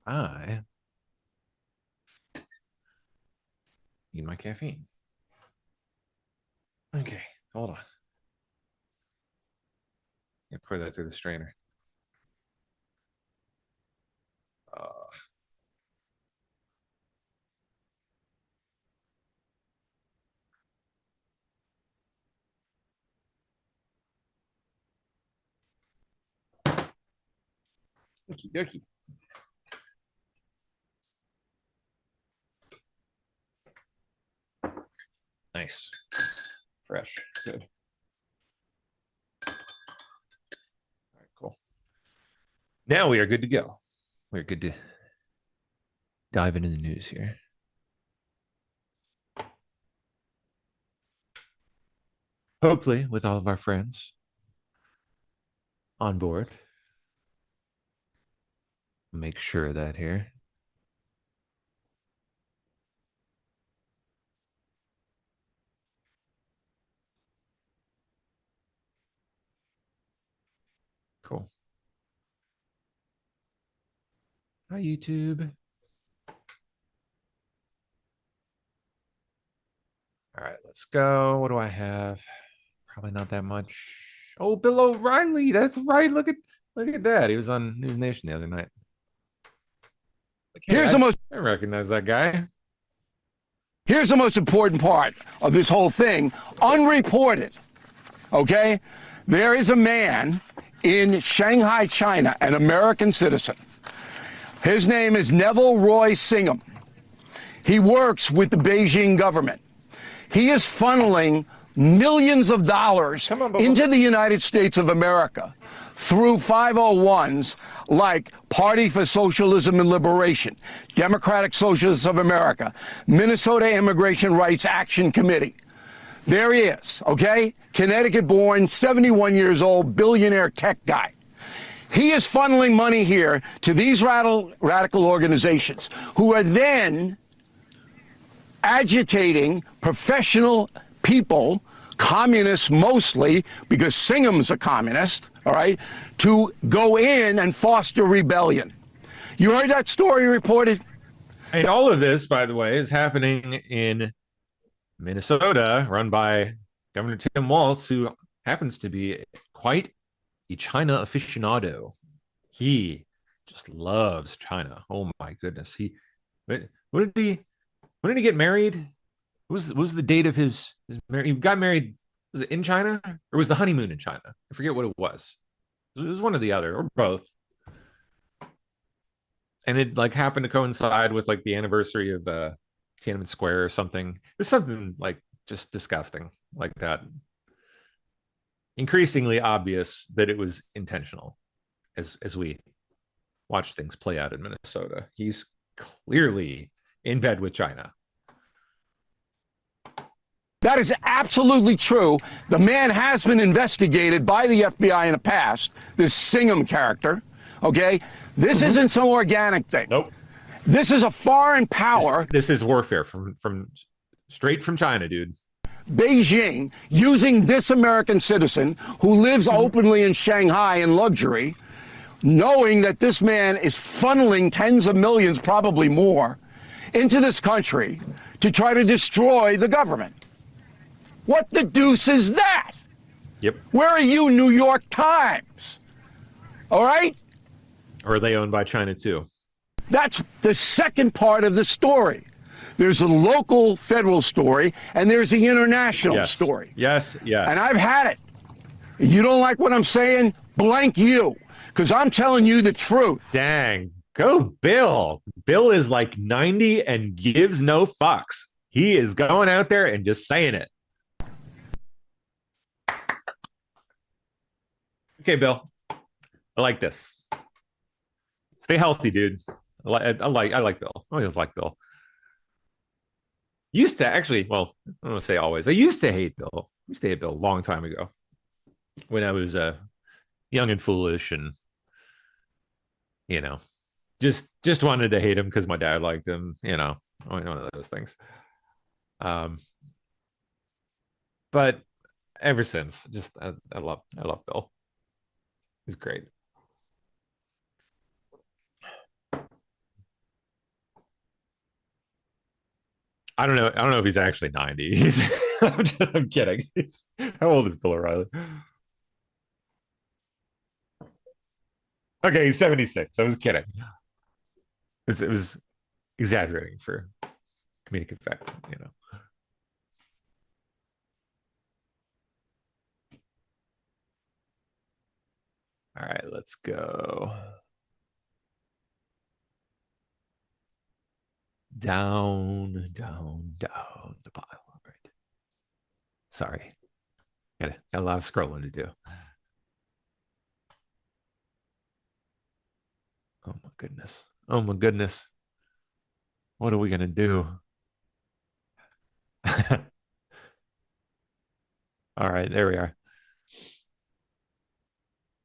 I need my caffeine. Okay, hold on. Yeah, pour that through the strainer. Uh, Okie dokie. Nice. Fresh. Good. All right, cool. Now we are good to go. We're good to dive into the news here. Hopefully, with all of our friends on board. Make sure of that here. Cool. Hi, YouTube. All right, let's go. What do I have? Probably not that much. Oh, Bill O'Reilly. That's right. Look at that. He was on News Nation the other night. Okay, Here's the most I recognize that guy. here's the most important part of this whole thing, unreported. Okay? There is a man in Shanghai, China, an American citizen. His name is Neville Roy Singham. He works with the Beijing government. He is funneling millions of dollars into the United States of America through 501s like Party for Socialism and Liberation, Democratic Socialists of America, Minnesota Immigration Rights Action Committee. There he is, okay? Connecticut-born, 71 years old, billionaire tech guy. He is funneling money here to these radical organizations who are then agitating professional people, communists mostly, because Singham's a communist, all right, to go in and foster rebellion. You heard that story reported? And all of this, by the way, is happening in Minnesota, run by Governor Tim Walz, who happens to be quite a China aficionado. He just loves China. Oh my goodness. What did he when did he get married? What was the date of his marriage? He got married, was it in China? Or was the honeymoon in China? I forget what it was. It was one or the other, or both. And it like happened to coincide with like the anniversary of Tiananmen Square or something. It was something like just disgusting like that. Increasingly obvious that it was intentional as we watch things play out in Minnesota. He's clearly in bed with China. That is absolutely true. The man has been investigated by the FBI in the past, this Singham character, okay? This isn't some organic thing. Nope. This is a foreign power. This is warfare from straight from China, dude. Beijing using this American citizen who lives openly in Shanghai in luxury, knowing that this man is funneling tens of millions, probably more, into this country to try to destroy the government. What the deuce is that? Yep. Where are you, New York Times? All right? Or are they owned by China too? That's the second part of the story. There's a local federal story, and there's the international story. Yes, yes. And I've had it. You don't like what I'm saying? Blank you, because I'm telling you the truth. Dang. Go Bill. Bill is like 90 and gives no fucks. He is going out there and just saying it. Okay, Bill. I like this. Stay healthy, dude. I like Bill. I always like Bill. Used to actually, well, I don't want to say always. I used to hate Bill. I used to hate Bill a long time ago when I was young and foolish and just wanted to hate him because my dad liked him, one of those things. But ever since, just I love Bill. He's great. I don't know. I don't know if he's actually 90. I'm kidding. How old is Bill O'Reilly? Okay, he's 76. I was kidding. It was exaggerating for comedic effect, you know. All right, let's go down, down, down the pile. All right. Sorry. Got a lot of scrolling to do. Oh my goodness. Oh my goodness. What are we gonna do? All right, there we are.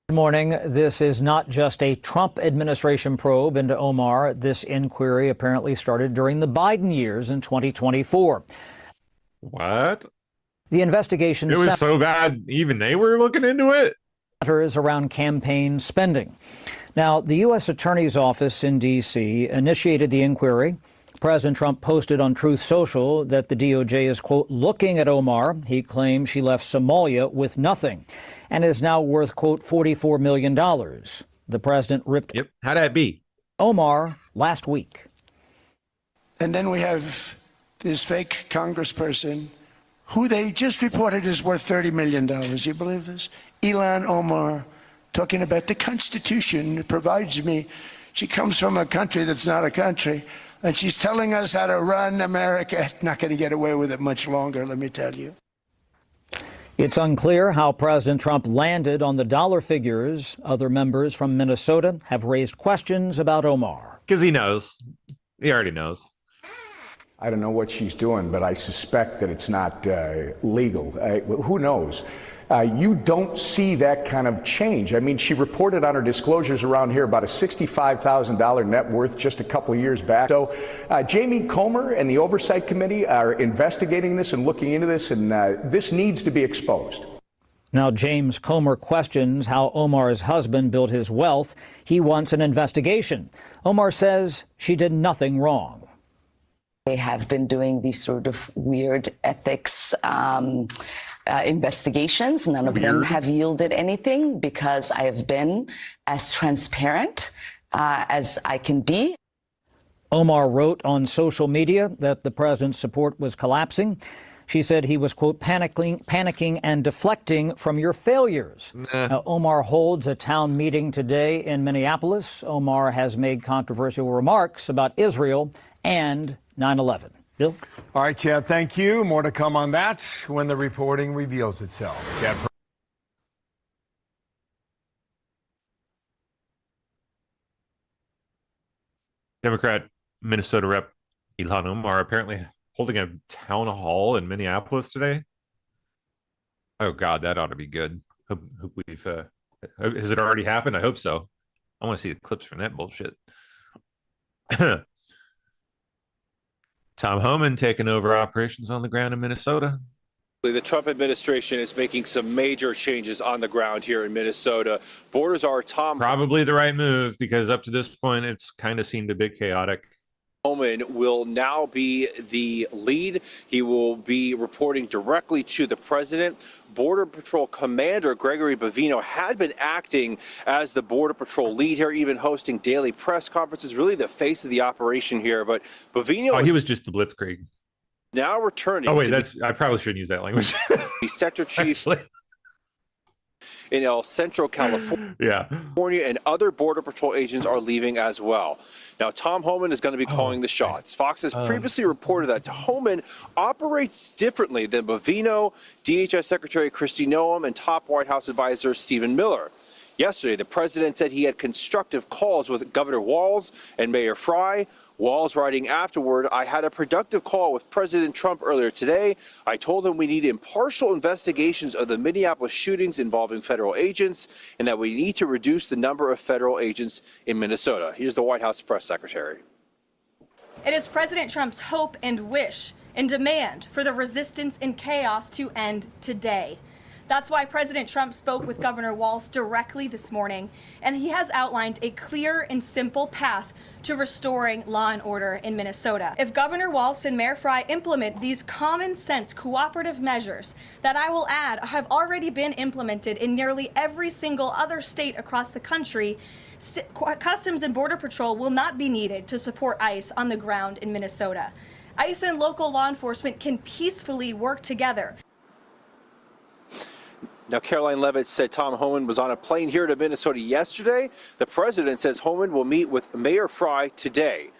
Good morning. This is not just a Trump administration probe into Omar. This inquiry apparently started during the Biden years in 2024. What? The investigation It was so bad, even they were looking into it. centers around campaign spending. Now, the U.S. Attorney's Office in D.C. initiated the inquiry. President Trump posted on Truth Social that the DOJ is, quote, looking at Omar. He claims she left Somalia with nothing and is now worth, quote, $44 million. The president ripped How'd that be? Omar last week. And then we have this fake congressperson who they just reported is worth $30 million. You believe this? Ilhan Omar, talking about the Constitution provides me. She comes from a country that's not a country, and she's telling us how to run America. Not going to get away with it much longer, let me tell you. It's unclear how President Trump landed on the dollar figures. Other members from Minnesota have raised questions about Omar. Because he knows. He already knows. I don't know what she's doing, but I suspect that it's not legal. Who knows? You don't see that kind of change. I mean, she reported on her disclosures around here about a $65,000 net worth just a couple of years back. So Jamie Comer and the Oversight Committee are investigating this and looking into this, and this needs to be exposed. Now, James Comer questions how Omar's husband built his wealth. He wants an investigation. Omar says she did nothing wrong. They have been doing these sort of weird ethics investigations. None of them have yielded anything because I have been as transparent as I can be. Omar wrote on social media that the president's support was collapsing. She said he was, quote, panicking and deflecting from your failures. Now, Omar holds a town meeting today in Minneapolis. Omar has made controversial remarks about Israel and 9/11. Bill? All right, Chad, thank you. More to come on that when the reporting reveals itself. Chad. Democrat Minnesota Rep Ilhan Omar apparently holding a town hall in Minneapolis today. Oh God, that ought to be good. Hope we've has it already happened? I hope so. I want to see the clips from that bullshit. Tom Homan taking over operations on the ground in Minnesota. The Trump administration is making some major changes on the ground here in Minnesota. Borders are probably the right move because up to this point, it's kind of seemed a bit chaotic. Homan will now be the lead. He will be reporting directly to the president. Border Patrol Commander Gregory Bovino had been acting as the Border Patrol lead here, even hosting daily press conferences, really the face of the operation here. But Bovino he was just the blitzkrieg. Now returning. Oh, wait, I probably shouldn't use that language. The sector chief in El Centro, California. Yeah. And other Border Patrol agents are leaving as well. Now, Tom Homan is going to be calling the shots. Fox has previously reported that Homan operates differently than Bovino, DHS Secretary Kristi Noem, and top White House advisor Stephen Miller. Yesterday, the president said he had constructive calls with Governor Walz and Mayor Fry. Walz writing afterward, I had a productive call with President Trump earlier today. I told him we need impartial investigations of the Minneapolis shootings involving federal agents and that we need to reduce the number of federal agents in Minnesota. Here's the White House press secretary. It is President Trump's hope and wish and demand for the resistance and chaos to end today. That's why President Trump spoke with Governor Walz directly this morning, and he has outlined a clear and simple path to restoring law and order in Minnesota. If Governor Walz and Mayor Frey implement these common sense cooperative measures that I will add have already been implemented in nearly every single other state across the country, Customs and Border Patrol will not be needed to support ICE on the ground in Minnesota. ICE and local law enforcement can peacefully work together. Now, Caroline Levitt said Tom Homan was on a plane here to Minnesota yesterday. The president says Homan will meet with Mayor Frey today.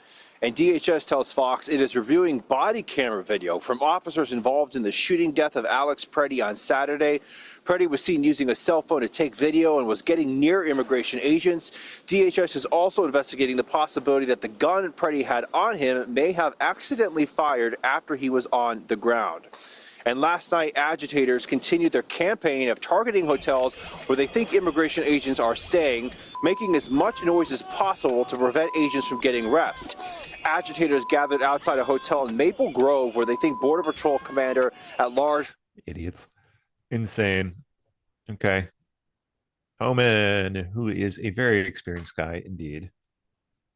And DHS tells Fox it is reviewing body camera video from officers involved in the shooting death of Alex Preddy on Saturday. Preddy was seen using a cell phone to take video and was getting near immigration agents. DHS is also investigating the possibility that the gun Preddy had on him may have accidentally fired after he was on the ground. And last night, agitators continued their campaign of targeting hotels where they think immigration agents are staying, making as much noise as possible to prevent agents from getting rest. Agitators gathered outside a hotel in Maple Grove where they think Border Patrol Commander at large. Idiots. Insane. Okay. Homan, who is a very experienced guy indeed.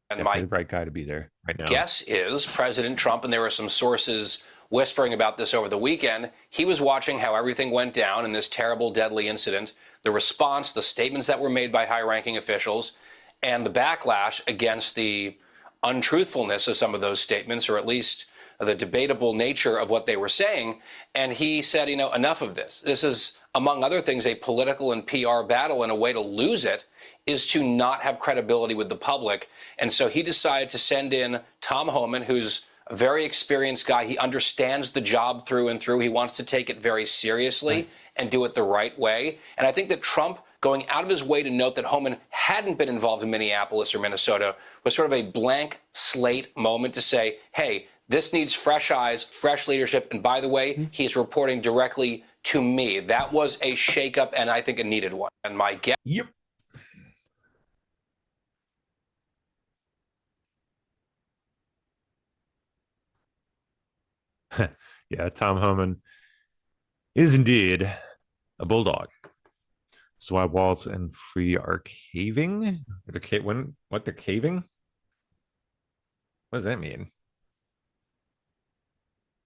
And definitely the right guy to be there right now. Guess is President Trump, and there were some sources whispering about this over the weekend, he was watching how everything went down in this terrible, deadly incident, the response, the statements that were made by high-ranking officials, and the backlash against the untruthfulness of some of those statements, or at least the debatable nature of what they were saying. And he said, you know, enough of this. This is, among other things, a political and PR battle, and a way to lose it is to not have credibility with the public. And so he decided to send in Tom Homan, who's a very experienced guy. He understands the job through and through. He wants to take it very seriously and do it the right way. And I think that Trump going out of his way to note that Homan hadn't been involved in Minneapolis or Minnesota was sort of a blank slate moment to say, hey, this needs fresh eyes, fresh leadership. And by the way, he's reporting directly to me. That was a shakeup, and I think a needed one. And my guess. Yep. Yeah, Tom Homan is indeed a bulldog. That's why Walz and Free are caving. What they're caving? What does that mean?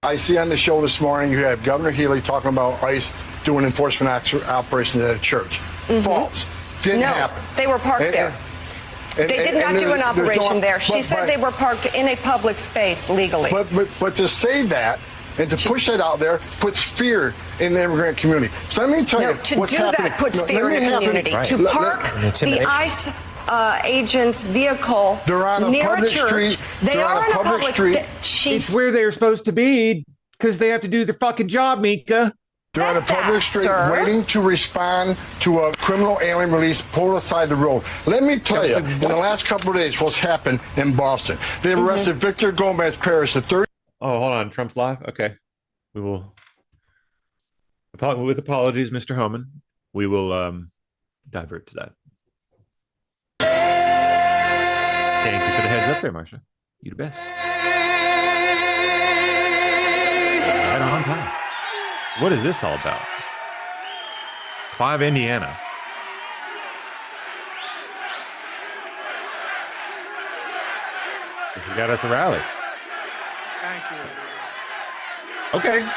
I see on the show this morning you have Governor Healy talking about ICE doing enforcement operations at a church. False. Didn't happen. They were parked there. They did not do an operation there. She said they were parked in a public space legally. But to say that and to push that out there puts fear in the immigrant community. So let me tell you what's happening. To do that puts fear in the community. Right. To park the ICE agent's vehicle near a church. They are on a public street. It's where they're supposed to be because they have to do their fucking job, Mika. They're on a public street waiting to respond to a criminal alien release pulled aside the road. Let me tell you, in the last couple of days, what's happened in Boston. They arrested Victor Gomez Paris, the 30. Oh, hold on. Trump's live? Okay. We will. With apologies, Mr. Homan, we will divert to that. Thank you for the heads up there, Marsha. You the best. Right on time. What is this all about? Clive, Indiana. You got us a rally. Thank you. Okay.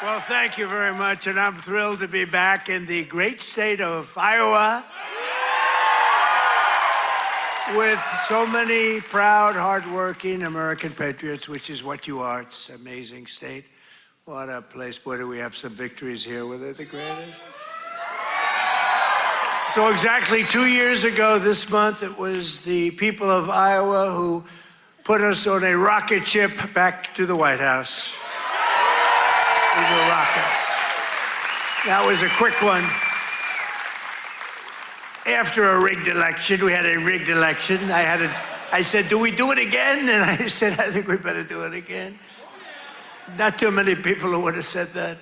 Well, thank you very much, and I'm thrilled to be back in the great state of Iowa with so many proud, hardworking American patriots, which is what you are. It's an amazing state. What a place. Boy, do we have some victories here. Were they the greatest? So exactly 2 years ago this month, it was the people of Iowa who put us on a rocket ship back to the White House. It was a rocket. That was a quick one. After a rigged election, we had a rigged election. I said, do we do it again? And I said, I think we better do it again. Not too many people who would have said that.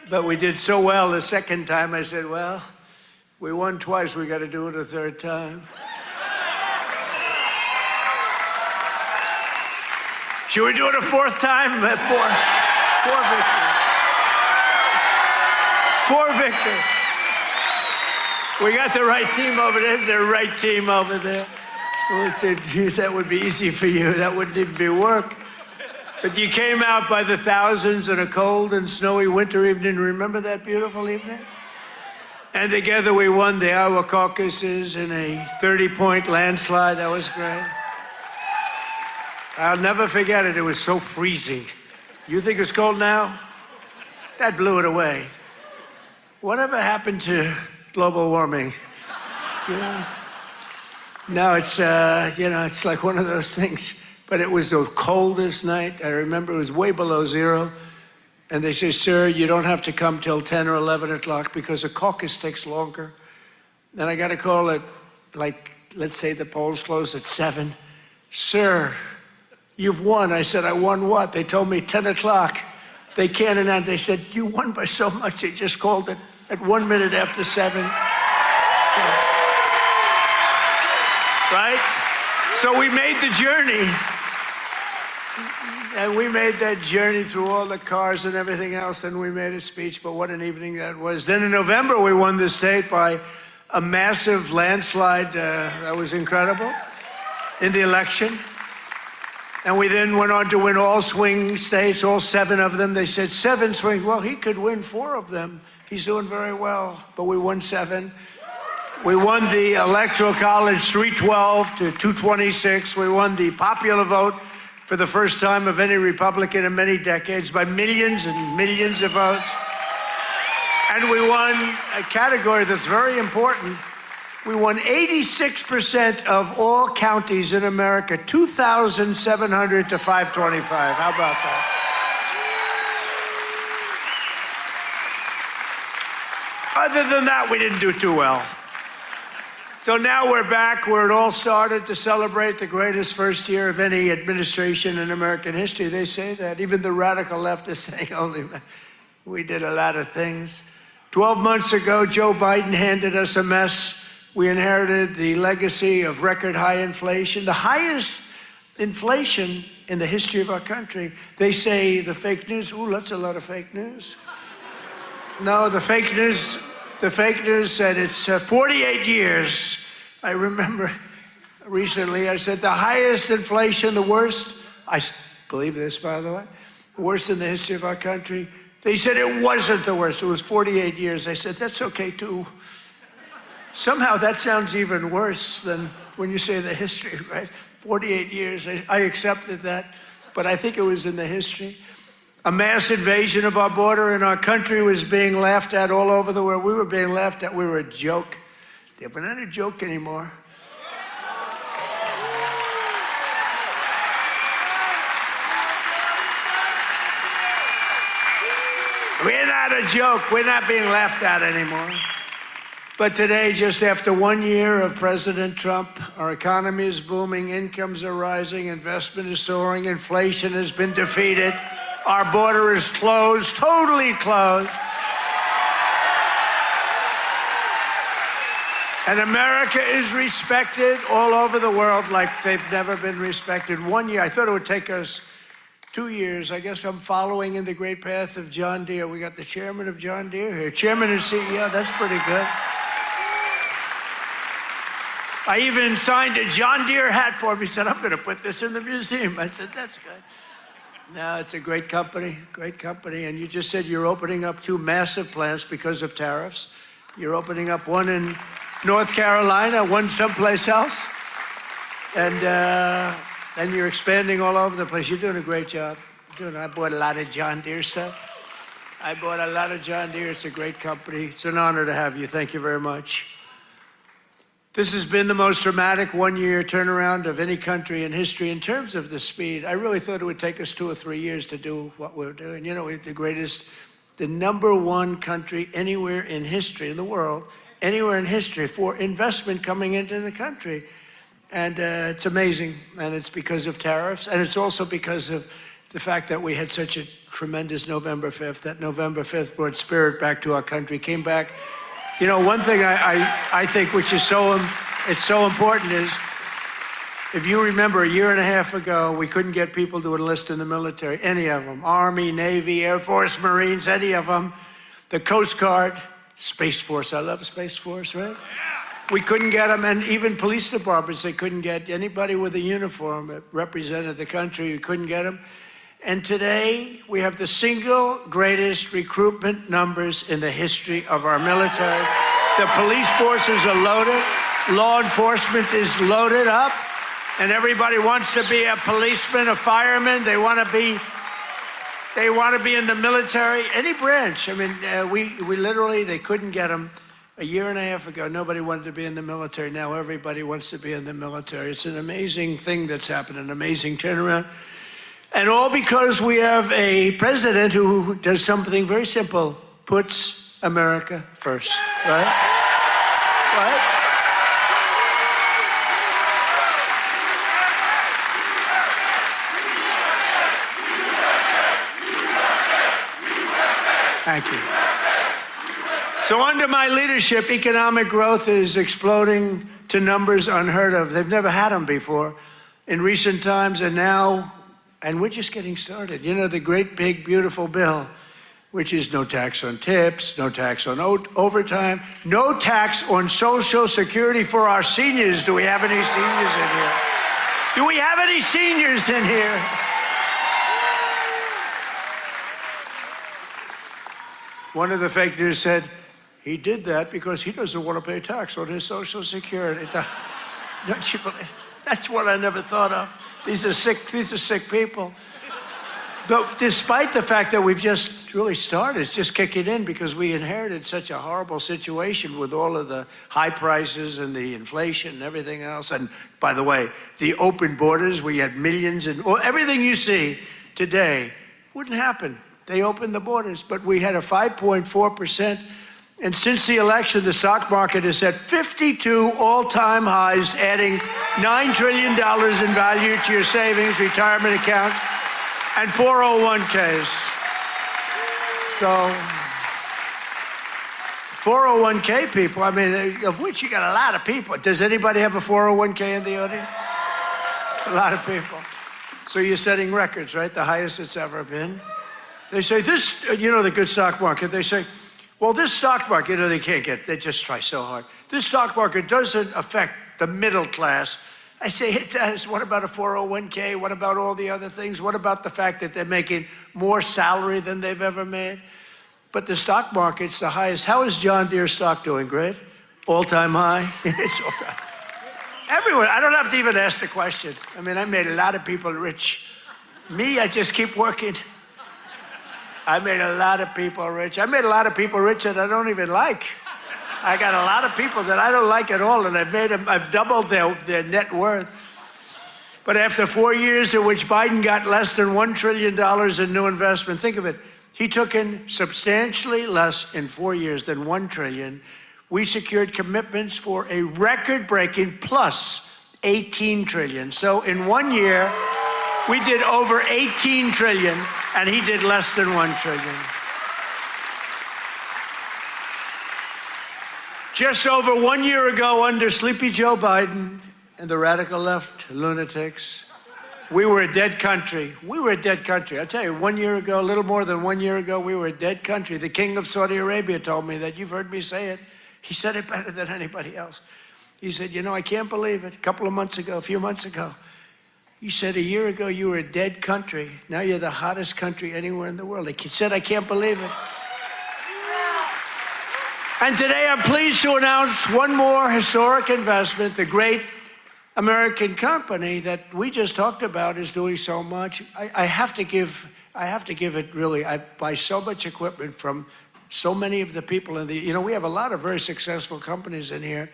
But we did so well the second time, I said, well, we won twice, we got to do it a third time. Should we do it a fourth time? Four victories. 4 victories. We got the right team over there. The right team over there. Well, that would be easy for you. That wouldn't even be work. But you came out by the thousands on a cold and snowy winter evening. Remember that beautiful evening? And together we won the Iowa caucuses in a 30-point landslide. That was great. I'll never forget it. It was so freezing. You think it's cold now? That blew it away. Whatever happened to global warming? You know? Now it's, it's like one of those things. But it was the coldest night. I remember it was way below zero. And they say, sir, you don't have to come till 10 or 11 o'clock because a caucus takes longer. Then I got a call at, let's say the polls close at 7. Sir, you've won. I said, I won what? They told me 10 o'clock. They can't announce. They said, you won by so much. They just called it at 1 minute after 7. Right? So we made the journey. And we made that journey through all the cars and everything else, and we made a speech, but what an evening that was. Then in November, we won the state by a massive landslide. That was incredible in the election. And we then went on to win all swing states, all 7 of them. They said 7 swing. Well, he could win 4 of them. He's doing very well, but we won 7. We won the Electoral College 312 to 226. We won the popular vote for the first time of any Republican in many decades by millions and millions of votes. And we won a category that's very important. We won 86% of all counties in America, 2,700 to 525. How about that? Other than that, we didn't do too well. So now we're back where it all started to celebrate the greatest first year of any administration in American history. They say that. Even the radical left is saying, holy man, we did a lot of things. 12 months ago, Joe Biden handed us a mess. We inherited the legacy of record high inflation, the highest inflation in the history of our country. They say the fake news, ooh, that's a lot of fake news. No, the fake news said it's 48 years. I remember recently I said the highest inflation, the worst, I believe this, by the way, worst in the history of our country. They said it wasn't the worst. It was 48 years. I said, that's okay, too. Somehow that sounds even worse than when you say the history, right? 48 years. I accepted that, but I think it was in the history. A mass invasion of our border in our country was being laughed at all over the world. We were being laughed at. We were a joke. We're not a joke anymore. We're not a joke. We're not being laughed at anymore. But today, just after 1 year of President Trump, our economy is booming, incomes are rising, investment is soaring, inflation has been defeated. Our border is closed, totally closed. And America is respected all over the world like they've never been respected. 1 year, I thought it would take us 2 years. I guess I'm following in the great path of John Deere. We got the chairman of John Deere here. Chairman and CEO, that's pretty good. I even signed a John Deere hat for him. He said, I'm going to put this in the museum. I said, that's good. No, it's a great company, and you just said you're opening up 2 massive plants because of tariffs. You're opening up one in North Carolina, one someplace else, and you're expanding all over the place. You're doing a great job. I bought a lot of John Deere stuff. I bought a lot of John Deere. It's a great company. It's an honor to have you. Thank you very much. This has been the most dramatic 1 year turnaround of any country in history in terms of the speed. I really thought it would take us 2 or 3 years to do what we're doing. You know, we're the number 1 country anywhere in history in the world, anywhere in history for investment coming into the country. And it's amazing. And it's because of tariffs. And it's also because of the fact that we had such a tremendous November 5th. That November 5th brought spirit back to our country, came back. You know, one thing I think which is so important is, if you remember a year and a half ago, we couldn't get people to enlist in the military, any of them, Army, Navy, Air Force, Marines, any of them, the Coast Guard, Space Force. I love Space Force, right? We couldn't get them, and even police departments, they couldn't get anybody with a uniform that represented the country. We couldn't get them. And today, we have the single greatest recruitment numbers in the history of our military. The police forces are loaded. Law enforcement is loaded up. And everybody wants to be a policeman, a fireman. They want to be in the military, any branch. I mean, we literally, they couldn't get them. A year and a half ago, nobody wanted to be in the military. Now everybody wants to be in the military. It's an amazing thing that's happened, an amazing turnaround. And all because we have a president who does something very simple, puts America first, right? Right? Thank you. So under my leadership, economic growth is exploding to numbers unheard of. They've never had them before in recent times, and now, and we're just getting started. You know, the great, big, beautiful bill, which is no tax on tips, no tax on overtime, no tax on Social Security for our seniors. Do we have any seniors in here? Do we have any seniors in here? One of the fake news said, he did that because he doesn't want to pay tax on his Social Security. Don't you believe? That's what I never thought of. These are sick people. But despite the fact that we've just really started, it's just kicking in because we inherited such a horrible situation with all of the high prices and the inflation and everything else. And by the way, the open borders, we had millions and everything you see today wouldn't happen. They opened the borders, but we had a 5.4%. And since the election, the stock market has set 52 all-time highs, adding $9 trillion in value to your savings, retirement accounts, and 401ks. So, 401k people, I mean, of which you got a lot of people. Does anybody have a 401k in the audience? A lot of people. So you're setting records, right? The highest it's ever been. They say this, you know, the good stock market, they say, well, this stock market, you know, they just try so hard. This stock market doesn't affect the middle class. I say it does. What about a 401k? What about all the other things? What about the fact that they're making more salary than they've ever made? But the stock market's the highest. How is John Deere stock doing? Great? All-time high? It's all-time. Everyone, I don't have to even ask the question. I mean, I made a lot of people rich. Me, I just keep working. I made a lot of people rich. I made a lot of people rich that I don't even like. I got a lot of people that I don't like at all, and I've doubled their net worth. But after 4 years in which Biden got less than $1 trillion in new investment, think of it, he took in substantially less in 4 years than $1 trillion. We secured commitments for a record-breaking plus $18 trillion. So in 1 year, we did over $18 trillion, and he did less than $1 trillion. Just over 1 year ago, under Sleepy Joe Biden and the radical left lunatics, we were a dead country. We were a dead country. I'll tell you, 1 year ago, a little more than 1 year ago, we were a dead country. The king of Saudi Arabia told me that. You've heard me say it. He said it better than anybody else. He said, you know, I can't believe it. A few months ago, he said, a year ago, you were a dead country. Now you're the hottest country anywhere in the world. He said, I can't believe it. And today, I'm pleased to announce one more historic investment. The great American company that we just talked about is doing so much. I have to give it really. I buy so much equipment from so many of the people in the, you know, we have a lot of very successful companies in here,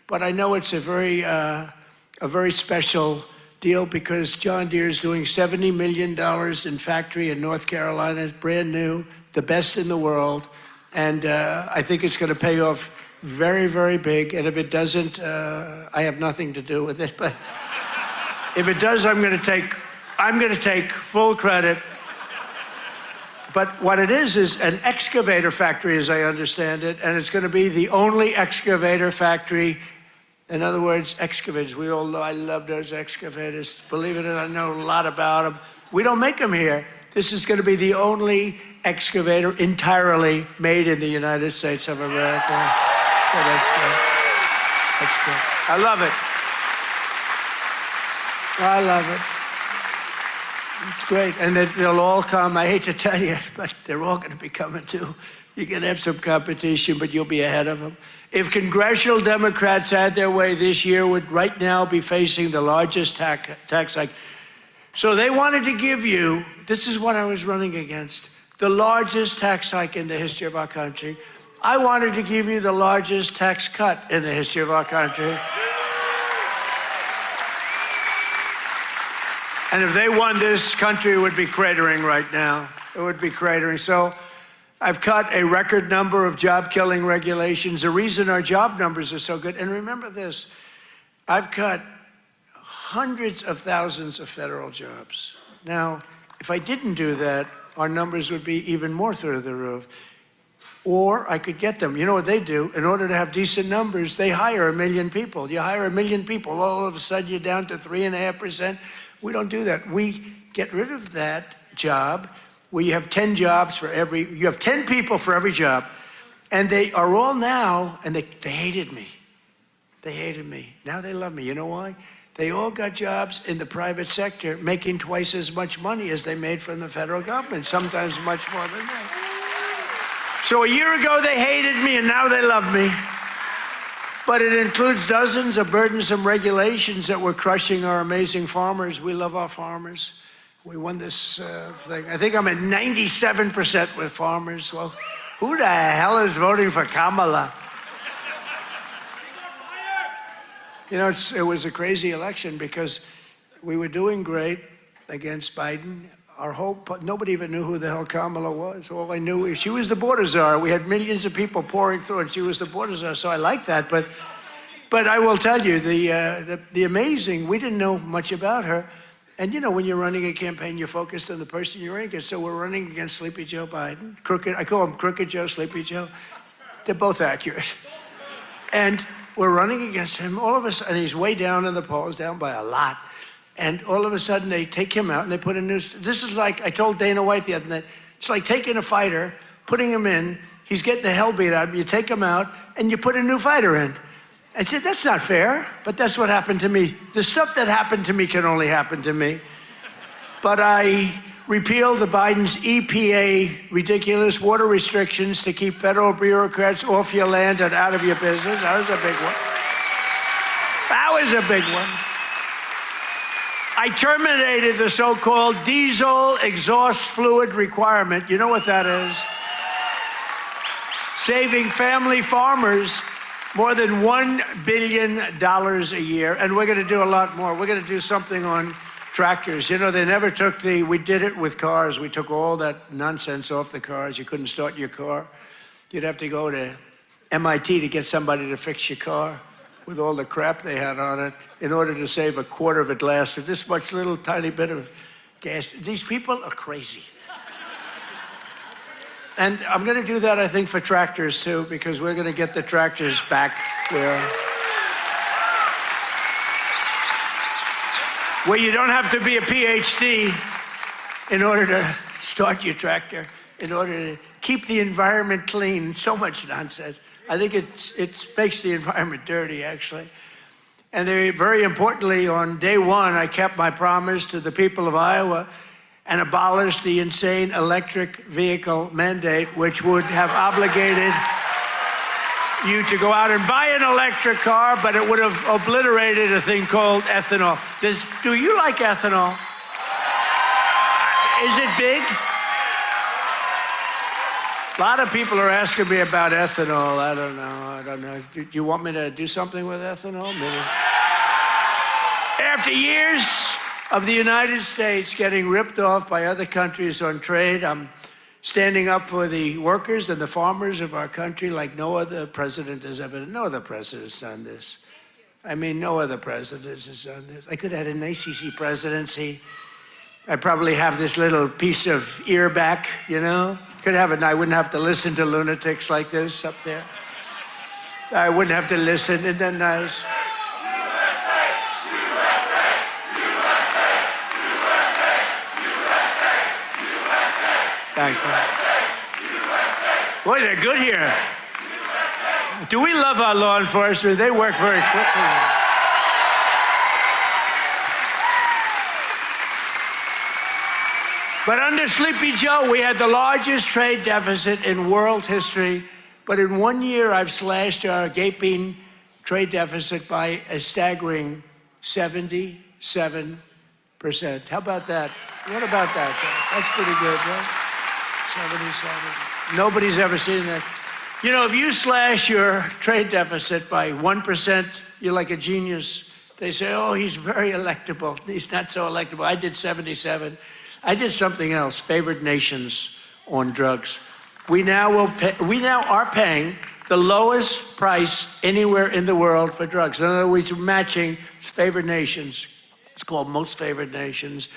but I know it's a very special deal because John Deere is doing $70 million in factory in North Carolina. It's brand new, the best in the world. And I think it's going to pay off very, very big. And if it doesn't, I have nothing to do with it. But if it does, I'm going to take full credit. But what it is an excavator factory, as I understand it, and it's going to be the only excavator factory. In other words, excavators. We all know I love those excavators. Believe it or not, I know a lot about them. We don't make them here. This is going to be the only excavator entirely made in the United States of America. So that's good. That's good. I love it. I love it. It's great. And they'll all come. I hate to tell you, but they're all going to be coming too. You're going to have some competition, but you'll be ahead of them. If congressional Democrats had their way this year, would right now be facing the largest tax hike. So they wanted to give you, this is what I was running against, the largest tax hike in the history of our country. I wanted to give you the largest tax cut in the history of our country. And if they won, this country would be cratering right now. It would be cratering. So I've cut a record number of job-killing regulations. The reason our job numbers are so good, and remember this, I've cut hundreds of thousands of federal jobs. Now, if I didn't do that, our numbers would be even more through the roof. Or I could get them. You know what they do? In order to have decent numbers, they hire 1 million people. You hire 1 million people, all of a sudden you're down to 3.5%. We don't do that. We get rid of that job where you have 10 jobs for every, you have 10 people for every job. And they are all now, and they hated me. They hated me. Now they love me. You know why? They all got jobs in the private sector making twice as much money as they made from the federal government, sometimes much more than that. So a year ago they hated me, and now they love me. But it includes dozens of burdensome regulations that were crushing our amazing farmers. We love our farmers. We won this thing. I think I'm at 97% with farmers. Well, who the hell is voting for Kamala? You know, it was a crazy election because we were doing great against Biden. Our hope, nobody even knew who the hell Kamala was. All I knew is she was the border czar. We had millions of people pouring through, and she was the border czar. So I like that. But I will tell you, the amazing, we didn't know much about her. And you know, when you're running a campaign, you're focused on the person you're running against. So we're running against Sleepy Joe Biden. Crooked, I call him Crooked Joe, Sleepy Joe. They're both accurate. And we're running against him. All of a sudden, he's way down in the polls, down by a lot. And all of a sudden, they take him out and they put a new, this is like, I told Dana White the other night, it's like taking a fighter, putting him in, he's getting the hell beat out of him, you take him out, and you put a new fighter in. I said, that's not fair, but that's what happened to me. The stuff that happened to me can only happen to me. But I repealed the Biden's EPA ridiculous water restrictions to keep federal bureaucrats off your land and out of your business. That was a big one. That was a big one. I terminated the so-called diesel exhaust fluid requirement. You know what that is? Saving family farmers more than $1 billion a year. And we're going to do a lot more. We're going to do something on tractors. You know, they never took we did it with cars. We took all that nonsense off the cars. You couldn't start your car. You'd have to go to MIT to get somebody to fix your car with all the crap they had on it in order to save a quarter of a glass of this much little tiny bit of gas. These people are crazy. And I'm going to do that, I think, for tractors, too, because we're going to get the tractors back where you don't have to be a PhD in order to start your tractor, in order to keep the environment clean. So much nonsense. I think it makes the environment dirty, actually. And very importantly, on day one, I kept my promise to the people of Iowa and abolished the insane electric vehicle mandate, which would have obligated you to go out and buy an electric car, but it would have obliterated a thing called ethanol. Do you like ethanol? Is it big? A lot of people are asking me about ethanol. I don't know. Do you want me to do something with ethanol? Maybe. After years of the United States getting ripped off by other countries on trade, I'm standing up for the workers and the farmers of our country like no other president has ever done. No other president's done this. I mean, no other president has done this. I could have had an ACC presidency. I'd probably have this little piece of ear back, you know? Could have it, and I wouldn't have to listen to lunatics like this up there. I wouldn't have to listen. Isn't that nice? Thank you. Boy, they're good here. Do we love our law enforcement? They work very quickly. But under Sleepy Joe, we had the largest trade deficit in world history. But in 1 year, I've slashed our gaping trade deficit by a staggering 77%. How about that? What about that? That's pretty good, right? 77. Nobody's ever seen that. You know, if you slash your trade deficit by 1%, you're like a genius. They say, oh, he's very electable. He's not so electable. I did 77. I did something else, favored nations on drugs. We now are paying the lowest price anywhere in the world for drugs. In other words, matching favored nations. It's called most favored nations.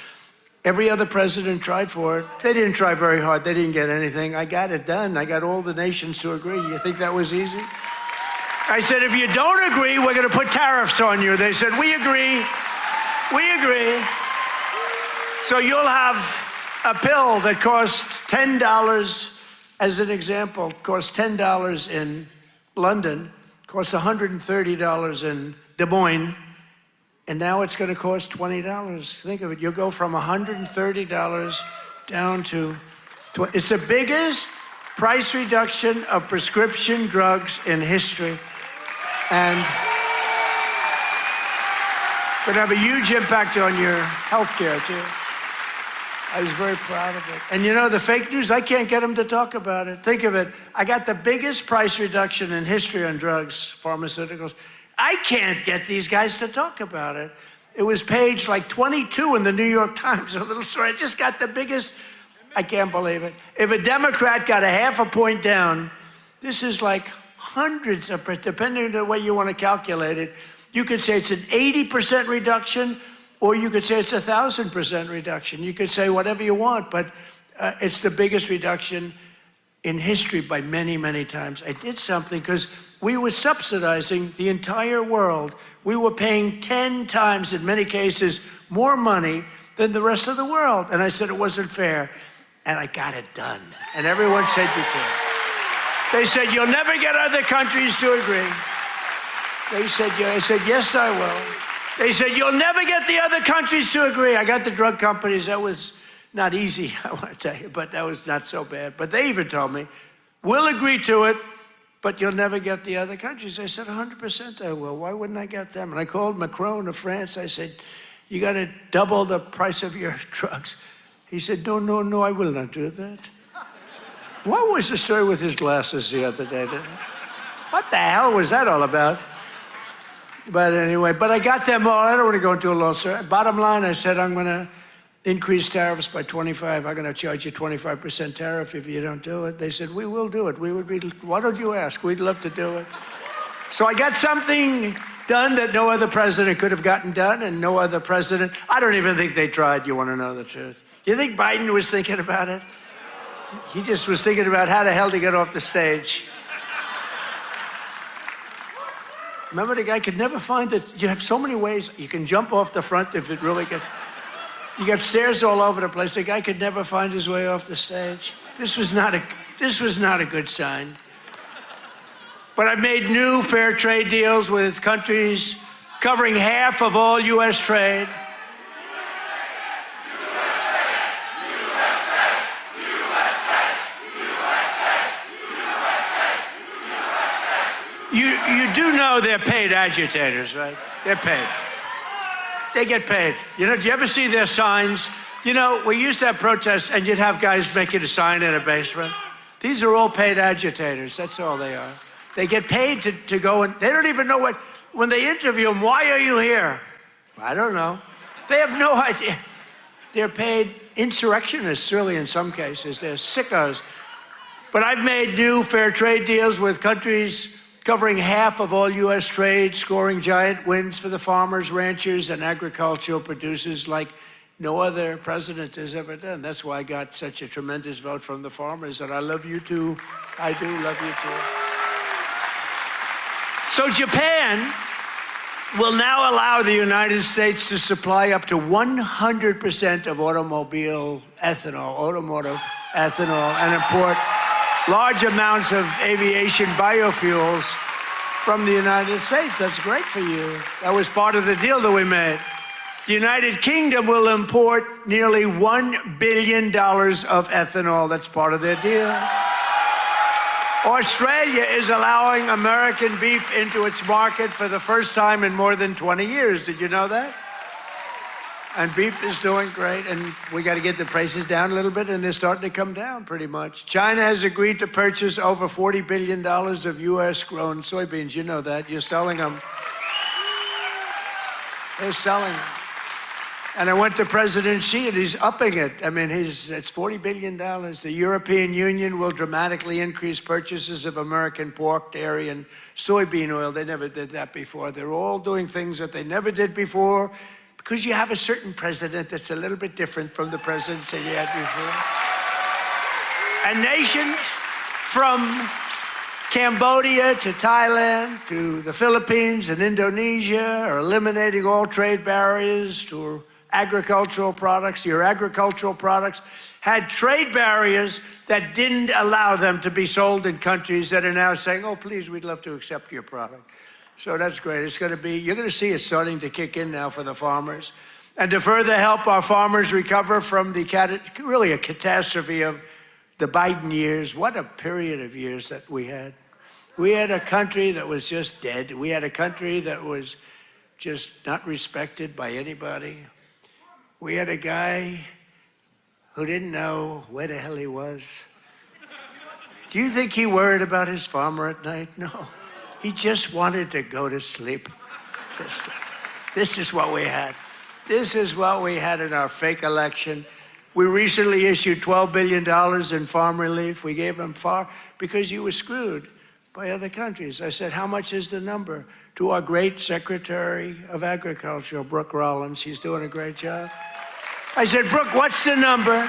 Every other president tried for it. They didn't try very hard. They didn't get anything. I got it done. I got all the nations to agree. You think that was easy? I said, if you don't agree, we're going to put tariffs on you. They said, we agree. We agree. So you'll have a pill that costs $10, as an example, costs $10 in London, costs $130 in Des Moines, and now it's going to cost $20. Think of it. You'll go from $130 down to $20. It's the biggest price reduction of prescription drugs in history. And going to have a huge impact on your health care, too. I was very proud of it. And you know, the fake news, I can't get them to talk about it. Think of it. I got the biggest price reduction in history on drugs, pharmaceuticals. I can't get these guys to talk about it. It was page like 22 in the New York Times, a little story. I just got the biggest, I can't believe it. If a Democrat got a half a point down, this is like hundreds of, depending on the way you want to calculate it, you could say it's an 80% reduction, or you could say it's 1,000% reduction. You could say whatever you want, but it's the biggest reduction in history by many, many times. I did something because we were subsidizing the entire world. We were paying 10 times, in many cases, more money than the rest of the world. And I said it wasn't fair. And I got it done. And everyone said you can. They said, you'll never get other countries to agree. They said, yeah. I said, yes, I will. They said, you'll never get the other countries to agree. I got the drug companies. That was not easy, I want to tell you, but that was not so bad. But they even told me, we'll agree to it, but you'll never get the other countries. I said, 100% I will. Why wouldn't I get them? And I called Macron of France. I said, you got to double the price of your drugs. He said, no, no, no, I will not do that. What was the story with his glasses the other day? What the hell was that all about? But anyway, but I got them all. I don't want to go into a long story. Bottom line, I said, I'm going to increase tariffs by 25. I'm going to charge you 25% tariff if you don't do it. They said, we will do it. We would be, why don't you ask? We'd love to do it. So I got something done that no other president could have gotten done, and no other president, I don't even think they tried, you want to know the truth. You think Biden was thinking about it? He just was thinking about how the hell to get off the stage. Remember, the guy could never find it. You have so many ways. You can jump off the front if it really gets... You got stairs all over the place. The guy could never find his way off the stage. This was not a good sign. But I made new fair trade deals with countries covering half of all U.S. trade. You do know they're paid agitators, right? They're paid. They get paid. You know, do you ever see their signs? You know, we used to have protests and you'd have guys making a sign in a basement. These are all paid agitators. That's all they are. They get paid to go and they don't even know what, when they interview them, why are you here? I don't know. They have no idea. They're paid insurrectionists, really, in some cases. They're sickos. But I've made new fair trade deals with countries covering half of all U.S. trade, scoring giant wins for the farmers, ranchers, and agricultural producers like no other president has ever done. That's why I got such a tremendous vote from the farmers, and I love you too. I do love you too. So Japan will now allow the United States to supply up to 100% of automotive ethanol, and import large amounts of aviation biofuels from the United States. That's great for you. That was part of the deal that we made. The United Kingdom will import nearly $1 billion of ethanol. That's part of their deal. Australia is allowing American beef into its market for the first time in more than 20 years. Did you know that? And beef is doing great, and we got to get the prices down a little bit, and they're starting to come down pretty much. China has agreed to purchase over $40 billion of U.S.-grown soybeans. You know that. You're selling them. They're selling them. And I went to President Xi, and he's upping it. I mean, it's $40 billion. The European Union will dramatically increase purchases of American pork, dairy, and soybean oil. They never did that before. They're all doing things that they never did before, because you have a certain president that's a little bit different from the presidents that you had before. And nations from Cambodia to Thailand to the Philippines and Indonesia are eliminating all trade barriers to agricultural products. Your agricultural products had trade barriers that didn't allow them to be sold in countries that are now saying, oh, please, we'd love to accept your product. So that's great. It's going to be, you're going to see it starting to kick in now for the farmers. And to further help our farmers recover from really a catastrophe of the Biden years, what a period of years that we had. We had a country that was just dead. We had a country that was just not respected by anybody. We had a guy who didn't know where the hell he was. Do you think he worried about his farmer at night? No. He just wanted to go to sleep. This is what we had. This is what we had in our fake election. We recently issued $12 billion in farm relief. We gave them because you were screwed by other countries. I said, how much is the number? To our great Secretary of Agriculture, Brooke Rollins. She's doing a great job. I said, Brooke, what's the number?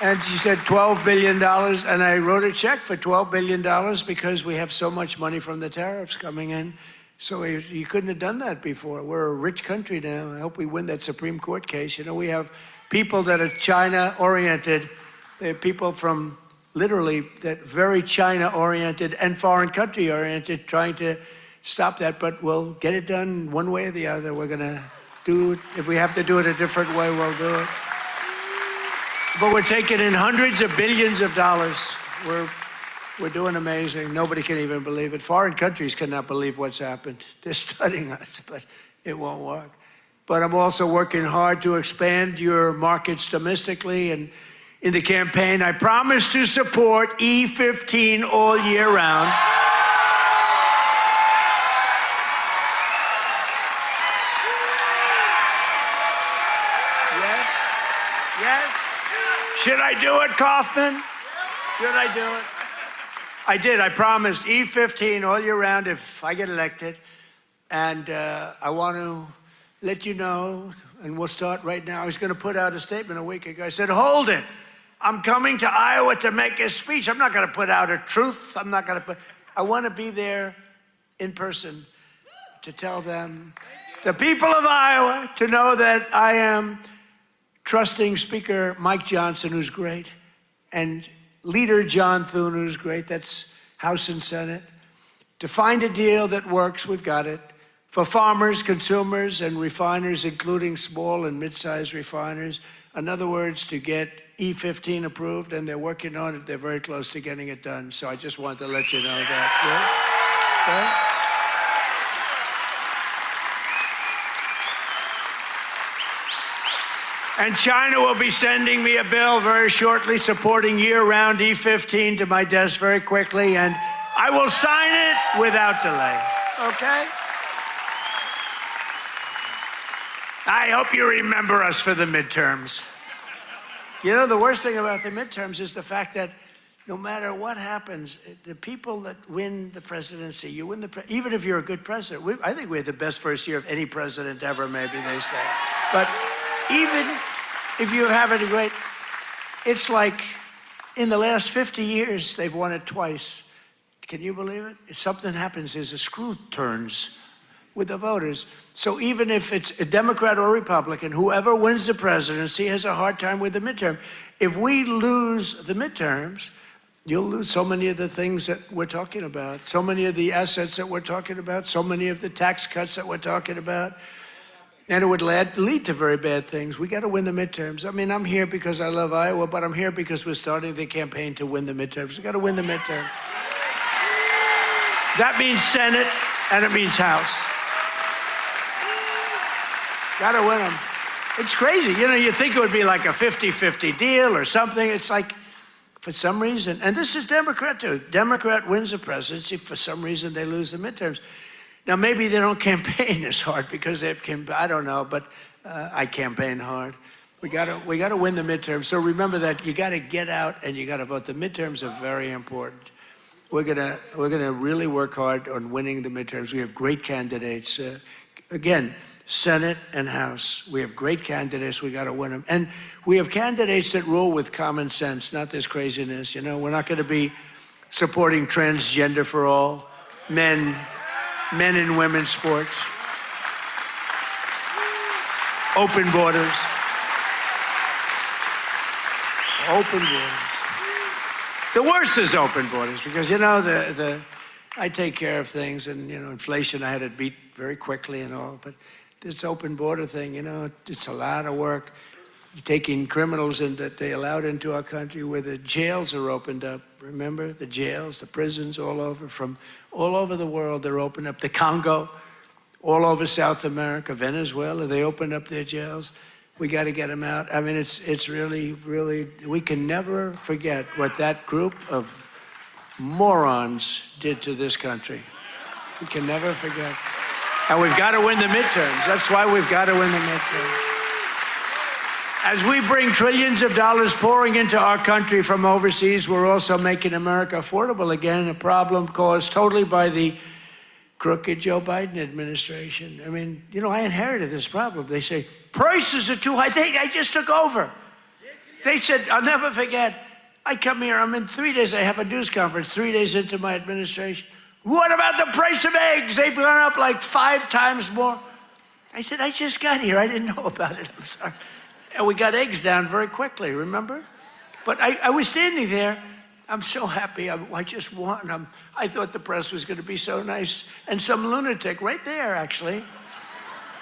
And she said $12 billion, and I wrote a check for $12 billion because we have so much money from the tariffs coming in. So you couldn't have done that before. We're a rich country now. I hope we win that Supreme Court case. You know, we have people that are China-oriented. They have people from literally that very China-oriented and foreign country-oriented trying to stop that, but we'll get it done one way or the other. We're going to do it. If we have to do it a different way, we'll do it. But we're taking in hundreds of billions of dollars. We're doing amazing. Nobody can even believe it. Foreign countries cannot believe what's happened. They're studying us, but it won't work. But I'm also working hard to expand your markets domestically. And in the campaign, I promise to support E15 all year round. Yes. Should I do it, Kaufman? Should I do it? I did. I promised E15 all year round if I get elected. And I want to let you know, and we'll start right now. I was going to put out a statement a week ago. I said, hold it. I'm coming to Iowa to make a speech. I'm not going to put out a truth. I want to be there in person to tell them, the people of Iowa, to know that I am trusting Speaker Mike Johnson, who's great, and Leader John Thune, who's great, that's House and Senate, to find a deal that works. We've got it. For farmers, consumers, and refiners, including small and mid-sized refiners. In other words, to get E15 approved, and they're working on it. They're very close to getting it done. So I just wanted to let you know that. Yeah? Yeah? And China will be sending me a bill very shortly supporting year-round E15 to my desk very quickly, and I will sign it without delay, okay? I hope you remember us for the midterms. You know, the worst thing about the midterms is the fact that no matter what happens, the people that win the presidency, you win even if you're a good president. I think we had the best first year of any president ever, maybe they say. But even if you have any great, it's like in the last 50 years, they've won it twice. Can you believe it? If something happens, there's a screw turns with the voters. So even if it's a Democrat or Republican, whoever wins the presidency has a hard time with the midterm. If we lose the midterms, you'll lose so many of the things that we're talking about, so many of the assets that we're talking about, so many of the tax cuts that we're talking about. And it would lead to very bad things. We got to win the midterms. I mean, I'm here because I love Iowa, but I'm here because we're starting the campaign to win the midterms. We got to win the midterms. That means Senate, and it means House. Got to win them. It's crazy. You know, you think it would be like a 50-50 deal or something. It's like, for some reason, and this is Democrat too. Democrat wins the presidency. For some reason, they lose the midterms. Now, maybe they don't campaign as hard because they've I don't know, but I campaign hard. We gotta win the midterms. So remember that you gotta get out and you gotta vote. The midterms are very important. We're gonna really work hard on winning the midterms. We have great candidates. Again, Senate and House. We have great candidates. We gotta win them. And we have candidates that rule with common sense, not this craziness. You know, we're not gonna be supporting transgender for all, men and women's sports, open borders, open borders. The worst is open borders because, you know, I take care of things and, you know, inflation I had to beat very quickly and all, but this open border thing, you know, it's a lot of work. Taking criminals in that they allowed into our country where the jails are opened up. Remember the jails, the prisons all over, from all over the world, they're opened up. The Congo, all over South America, Venezuela, they opened up their jails. We got to get them out. I mean, it's really, really, we can never forget what that group of morons did to this country. We can never forget. And we've got to win the midterms. That's why we've got to win the midterms. As we bring trillions of dollars pouring into our country from overseas, we're also making America affordable again, a problem caused totally by the crooked Joe Biden administration. I mean, you know, I inherited this problem. They say, prices are too high. I just took over. They said, I'll never forget, I come here, I'm in 3 days, I have a news conference 3 days into my administration. What about the price of eggs? They've gone up like 5 times more. I said, I just got here, I didn't know about it, I'm sorry. And we got eggs down very quickly, remember? But I was standing there. I'm so happy. I just won. I thought the press was going to be so nice. And some lunatic right there, actually.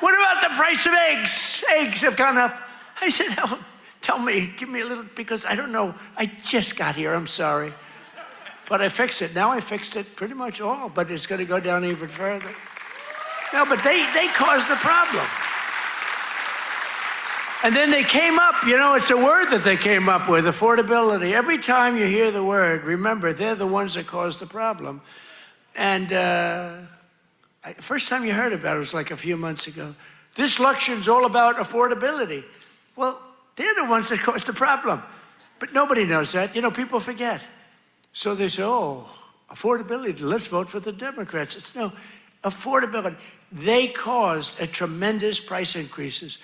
What about the price of eggs? Eggs have gone up. I said, oh, tell me, give me a little, because I don't know. I just got here. I'm sorry. But I fixed it. Now I fixed it pretty much all, but it's going to go down even further. No, but they caused the problem. And then they came up, you know, it's a word that they came up with, affordability. Every time you hear the word, remember, they're the ones that caused the problem. And first time you heard about it was like a few months ago. This election's all about affordability. Well, they're the ones that caused the problem. But nobody knows that. You know, people forget. So they say, oh, affordability, let's vote for the Democrats. It's no, affordability. They caused a tremendous price increases.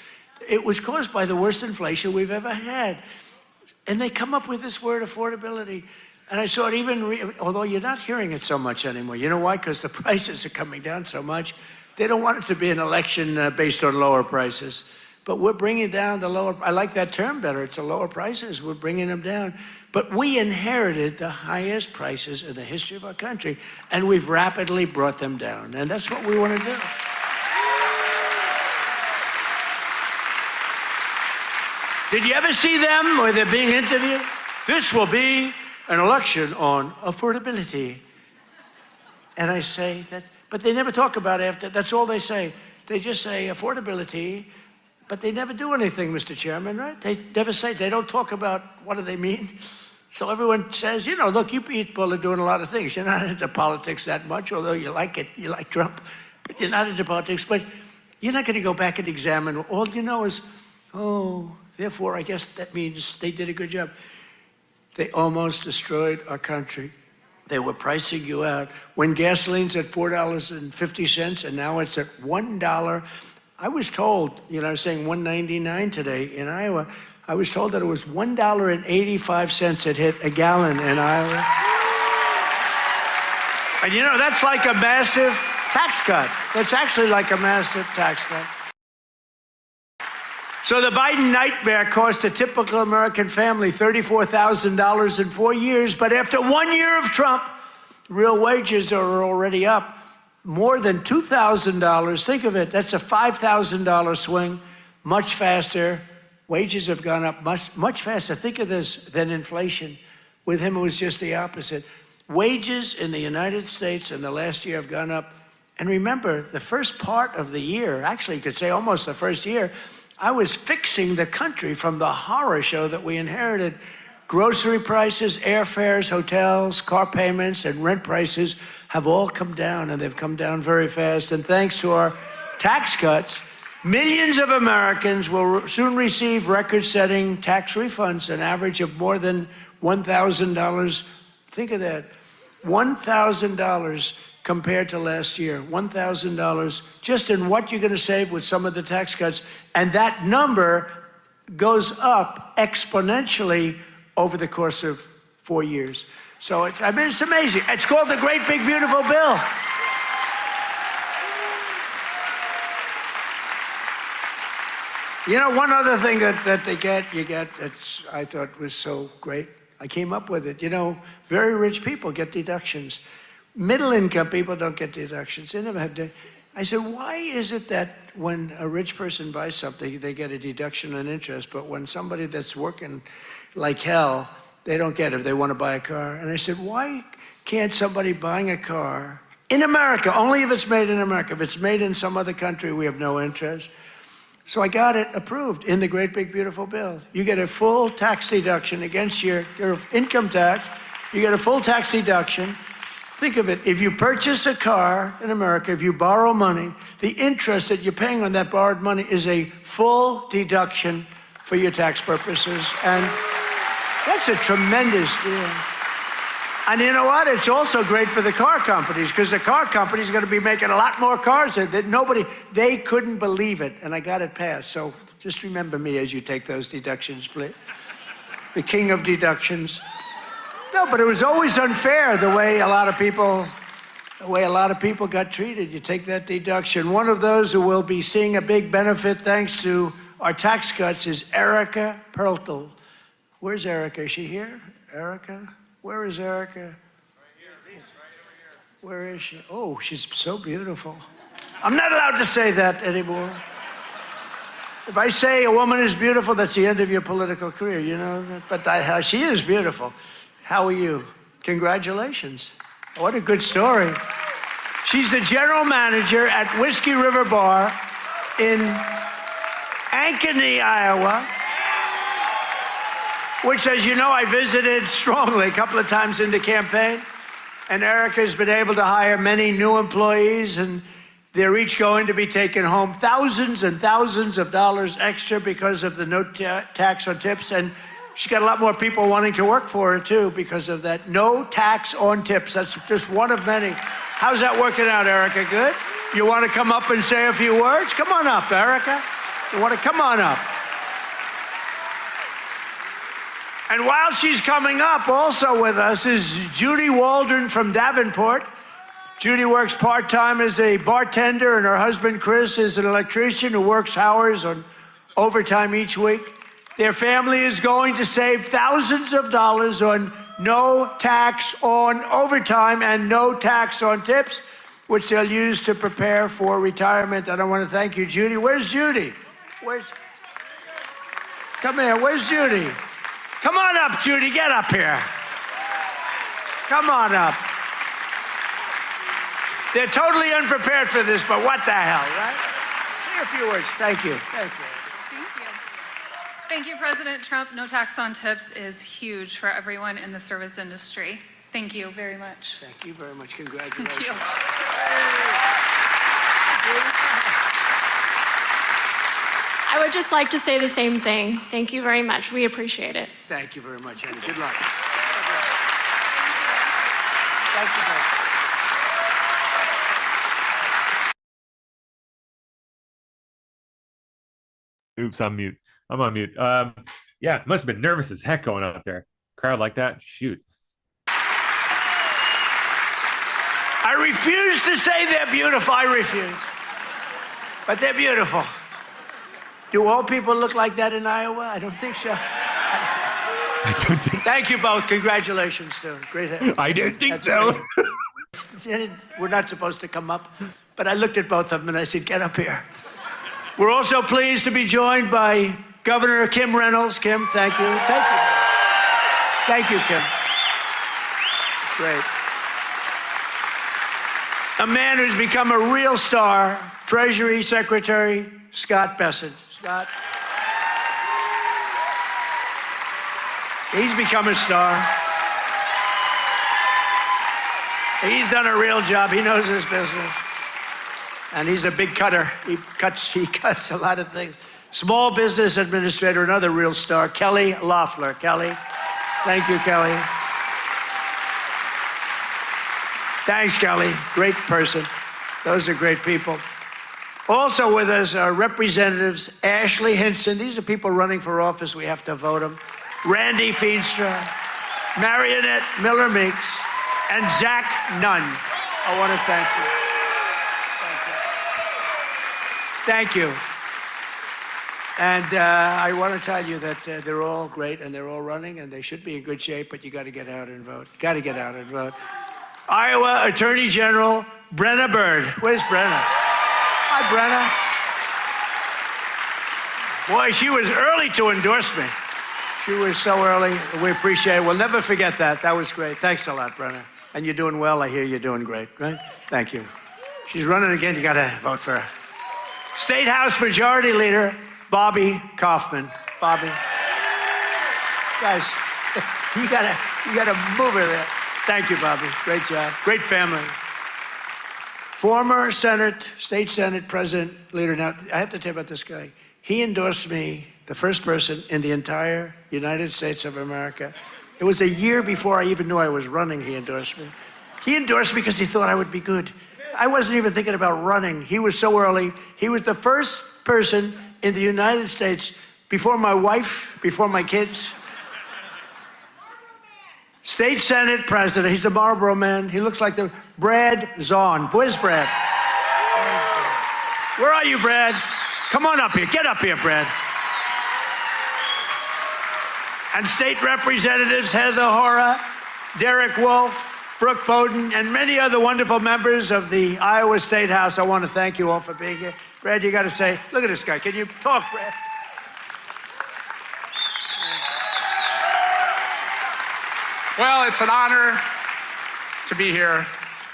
It was caused by the worst inflation we've ever had. And they come up with this word, affordability. And I saw it even, although you're not hearing it so much anymore. You know why? Because the prices are coming down so much. They don't want it to be an election based on lower prices. But we're bringing down the lower, I like that term better. It's the lower prices. We're bringing them down. But we inherited the highest prices in the history of our country, and we've rapidly brought them down. And that's what we want to do. Did you ever see them where they're being interviewed? This will be an election on affordability. And I say that, but they never talk about it after, that's all they say. They just say affordability, but they never do anything, Mr. Chairman, right? They never say, they don't talk about what do they mean. So everyone says, you know, look, you people are doing a lot of things. You're not into politics that much, although you like it, you like Trump, but you're not into politics. But you're not going to go back and examine. All you know is, oh, therefore, I guess that means they did a good job. They almost destroyed our country. They were pricing you out. When gasoline's at $4.50 and now it's at $1, I was told, you know, I was saying $1.99 today in Iowa. I was told that it was $1.85 it hit a gallon in Iowa. And you know, that's like a massive tax cut. That's actually like a massive tax cut. So the Biden nightmare cost a typical American family $34,000 in 4 years, but after 1 year of Trump, real wages are already up more than $2,000. Think of it, that's a $5,000 swing, much faster. Wages have gone up much faster, think of this, than inflation. With him, it was just the opposite. Wages in the United States in the last year have gone up. And remember, the first part of the year, actually you could say almost the first year, I was fixing the country from the horror show that we inherited. Grocery prices, airfares, hotels, car payments, and rent prices have all come down, and they've come down very fast. And thanks to our tax cuts, millions of Americans will soon receive record-setting tax refunds, an average of more than $1,000. Think of that, $1,000 compared to last year, $1,000 just in what you're going to save with some of the tax cuts. And that number goes up exponentially over the course of 4 years. So it's amazing. It's called the Great Big Beautiful Bill. You know, one other thing that you get that's I thought was so great, I came up with it. You know, very rich people get deductions. Middle-income people don't get deductions. They never had to. I said, why is it that when a rich person buys something, they get a deduction on interest, but when somebody that's working like hell, they don't get it if they want to buy a car? And I said, why can't somebody buying a car in America, only if it's made in America, if it's made in some other country, we have no interest. So I got it approved in the Great Big Beautiful Bill. You get a full tax deduction against your income tax. You get a full tax deduction. Think of it, if you purchase a car in America, if you borrow money, the interest that you're paying on that borrowed money is a full deduction for your tax purposes. And that's a tremendous deal. And you know what? It's also great for the car companies, because the car companies are going to be making a lot more cars that they couldn't believe it. And I got it passed. So just remember me as you take those deductions, please. The king of deductions. No, but it was always unfair the way a lot of people got treated. You take that deduction. One of those who will be seeing a big benefit thanks to our tax cuts is Erica Perltel. Where's Erica? Is she here? Erica? Where is Erica? Right here. Right over here. Where is she? Oh, she's so beautiful. I'm not allowed to say that anymore. If I say a woman is beautiful, that's the end of your political career, you know? But she is beautiful. How are you? Congratulations. What a good story. She's the general manager at Whiskey River Bar in Ankeny, Iowa, which, as you know, I visited strongly a couple of times in the campaign. And Erica's been able to hire many new employees, and they're each going to be taking home thousands and thousands of dollars extra because of the no tax on tips. And she's got a lot more people wanting to work for her, too, because of that no tax on tips. That's just one of many. How's that working out, Erica? Good? You want to come up and say a few words? Come on up, Erica. You want to come on up? And while she's coming up, also with us is Judy Waldron from Davenport. Judy works part-time as a bartender, and her husband, Chris, is an electrician who works hours on overtime each week. Their family is going to save thousands of dollars on no tax on overtime and no tax on tips, which they'll use to prepare for retirement. And I want to thank you, Judy. Where's Judy? Come here. Where's Judy? Come on up, Judy. Get up here. Come on up. They're totally unprepared for this, but what the hell, right? Say a few words. Thank you. Thank you. Thank you, President Trump. No tax on tips is huge for everyone in the service industry. Thank you very much. Thank you very much. Congratulations. Thank you. I would just like to say the same thing. Thank you very much. We appreciate it. Thank you very much, Annie. Good luck. Thank you very much. Oops, I'm mute. I'm on mute. Yeah, must have been nervous as heck going out there. Crowd like that, shoot. I refuse to say they're beautiful. I refuse. But they're beautiful. Do all people look like that in Iowa? I don't think so. I don't think. Thank you both. Congratulations, too. Great. I don't think That's so. great. We're not supposed to come up, but I looked at both of them and I said, get up here. We're also pleased to be joined by Governor Kim Reynolds. Kim, thank you. Thank you. Thank you, Kim. Great. A man who's become a real star, Treasury Secretary Scott Bessent. Scott. He's become a star. He's done a real job. He knows his business. And he's a big cutter. He cuts a lot of things. Small Business Administrator, another real star, Kelly Loeffler. Kelly. Thank you, Kelly. Thanks, Kelly. Great person. Those are great people. Also with us are Representatives Ashley Hinson. These are people running for office. We have to vote them. Randy Feenstra, Marionette Miller-Meeks, and Zach Nunn. I want to thank you. Thank you. And I want to tell you that they're all great and they're all running and they should be in good shape, but you got to get out and vote. Got to get out and vote. Iowa Attorney General Brenna Bird. Where's Brenna? Hi, Brenna. Boy, she was early to endorse me. She was so early. We appreciate it. We'll never forget that. That was great. Thanks a lot, Brenna. And you're doing well. I hear you're doing great, right? Thank you. She's running again. You got to vote for her. State House Majority Leader Bobby Kaufman. Bobby. Guys, you gotta move her there. Thank you, Bobby. Great job. Great family. Former State Senate President Leader. Now, I have to tell you about this guy. He endorsed me, the first person in the entire United States of America. It was a year before I even knew I was running, he endorsed me. He endorsed me because he thought I would be good. I wasn't even thinking about running. He was so early. He was the first person in the United States, before my wife, before my kids. State Senate President. He's a Marlboro man. He looks like the Brad Zahn. Where's Brad? Where are you, Brad? Come on up here. Get up here, Brad. And state representatives Heather Hora, Derek Wolf, Brooke Bowden, and many other wonderful members of the Iowa State House. I want to thank you all for being here. Brad, you got to say, look at this guy. Can you talk, Brad? Well, it's an honor to be here.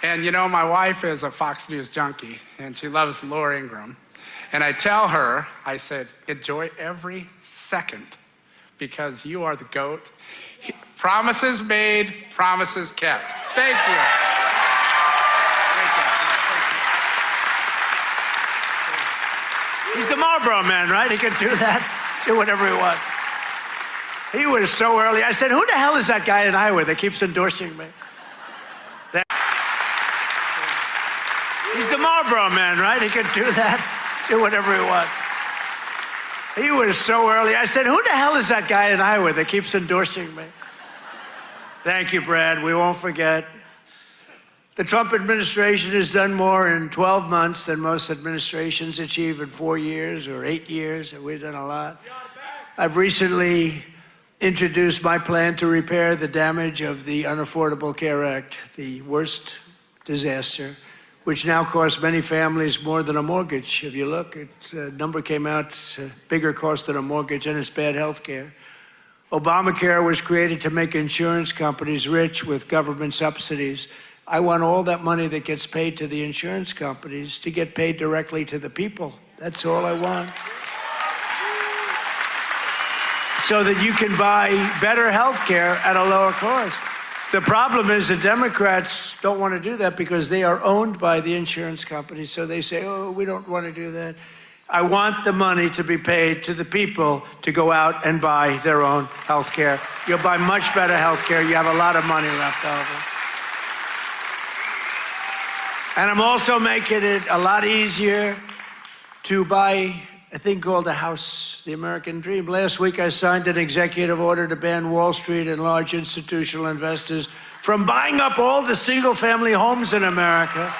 And you know, my wife is a Fox News junkie, and she loves Laura Ingraham. And I tell her, I said, enjoy every second, because you are the GOAT. Promises made, promises kept. Thank you. Great job. He's the Marlboro man, right? He can do that, do whatever he wants. He was so early. I said, who the hell is that guy in Iowa that keeps endorsing me? He's the Marlboro man, right? He can do that, do whatever he wants. He was so early. I said, who the hell is that guy in Iowa that keeps endorsing me? Thank you, Brad. We won't forget. The Trump administration has done more in 12 months than most administrations achieve in 4 years or 8 years, and we've done a lot. I've recently introduced my plan to repair the damage of the Unaffordable Care Act, the worst disaster, which now costs many families more than a mortgage. If you look, a number came out, it's a bigger cost than a mortgage, and it's bad health care. Obamacare was created to make insurance companies rich with government subsidies. I want all that money that gets paid to the insurance companies to get paid directly to the people. That's all I want. So that you can buy better health care at a lower cost. The problem is the Democrats don't want to do that because they are owned by the insurance companies. So they say, oh, we don't want to do that. I want the money to be paid to the people to go out and buy their own health care. You'll buy much better health care. You have a lot of money left over. And I'm also making it a lot easier to buy a thing called a house, the American dream. Last week, I signed an executive order to ban Wall Street and large institutional investors from buying up all the single-family homes in America.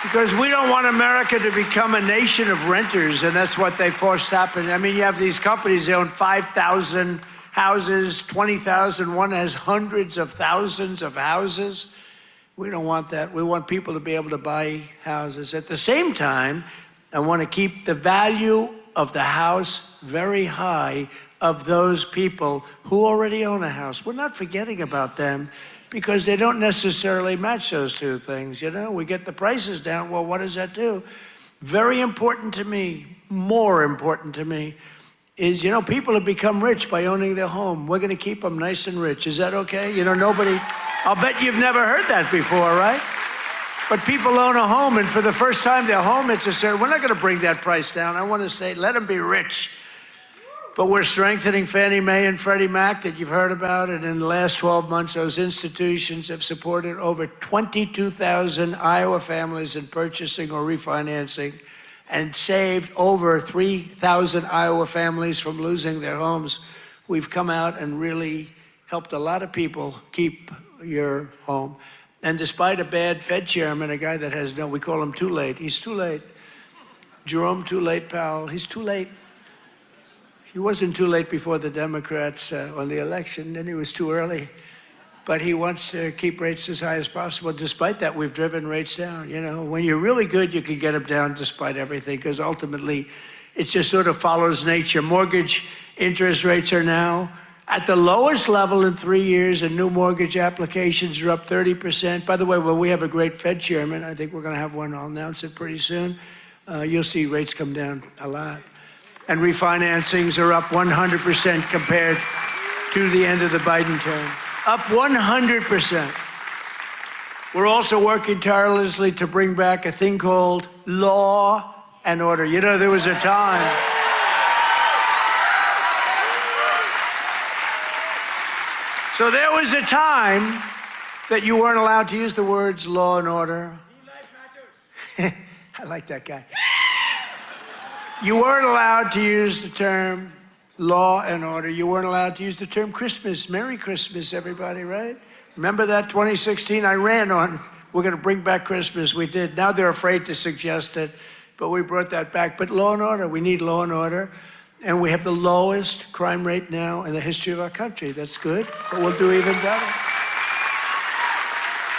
Because we don't want America to become a nation of renters, and that's what they forced happen. I mean, you have these companies, they own 5,000 houses, 20,000. One has hundreds of thousands of houses. We don't want that. We want people to be able to buy houses. At the same time, I want to keep the value of the house very high of those people who already own a house. We're not forgetting about them because they don't necessarily match those two things. You know, we get the prices down. Well, what does that do? Very important to me, more important to me, is, you know, people have become rich by owning their home. We're going to keep them nice and rich. Is that okay? You know, nobody, I'll bet you've never heard that before, right? But people own a home, and for the first time, their home, it's a certain, we're not going to bring that price down. I want to say, let them be rich. But we're strengthening Fannie Mae and Freddie Mac that you've heard about, and in the last 12 months, those institutions have supported over 22,000 Iowa families in purchasing or refinancing and saved over 3,000 Iowa families from losing their homes. We've come out and really helped a lot of people keep your home. And despite a bad Fed chairman, a guy that has no, we call him too late. He's too late. Jerome Too Late Powell, he's too late. He wasn't too late before the Democrats on the election, then he was too early. But he wants to keep rates as high as possible. Despite that, we've driven rates down. You know, when you're really good, you can get them down despite everything, because ultimately, it just sort of follows nature. Mortgage interest rates are now at the lowest level in 3 years, and new mortgage applications are up 30%. By the way, when we have a great Fed chairman, I think we're going to have one, I'll announce it pretty soon, you'll see rates come down a lot. And refinancings are up 100% compared to the end of the Biden term. Up 100%. We're also working tirelessly to bring back a thing called law and order. You know, there was a time. So there was a time that you weren't allowed to use the words law and order. I like that guy. You weren't allowed to use the term law and order. You weren't allowed to use the term Christmas. Merry Christmas, everybody, right? Remember that 2016? I ran on, we're going to bring back Christmas. We did. Now they're afraid to suggest it, but we brought that back. But law and order, we need law and order. And we have the lowest crime rate now in the history of our country. That's good, but we'll do even better.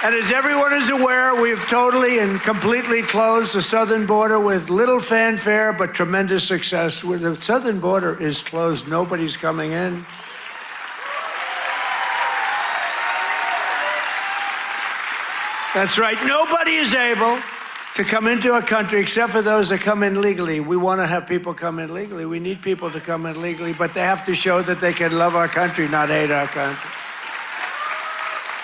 And as everyone is aware, we've totally and completely closed the southern border with little fanfare, but tremendous success. Where the southern border is closed, nobody's coming in. That's right, nobody is able to come into our country except for those that come in legally. We want to have people come in legally. We need people to come in legally, but they have to show that they can love our country, not hate our country.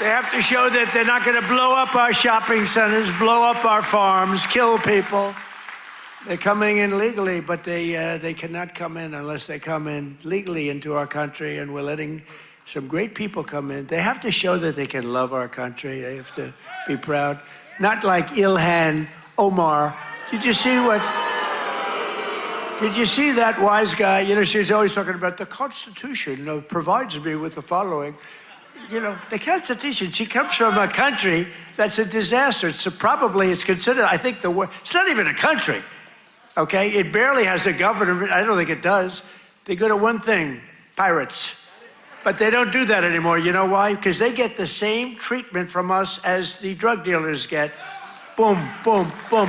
They have to show that they're not going to blow up our shopping centers, blow up our farms, kill people. They're coming in legally, but they cannot come in unless they come in legally into our country, and we're letting some great people come in. They have to show that they can love our country. They have to be proud. Not like Ilhan Omar. Did you see that wise guy? You know, she's always talking about the Constitution provides me with the following. You know, the Constitution, she comes from a country that's a disaster. It's considered, I think, it's not even a country, okay? It barely has a government. I don't think it does. They go to one thing, pirates. But they don't do that anymore. You know why? Because they get the same treatment from us as the drug dealers get. Boom, boom, boom.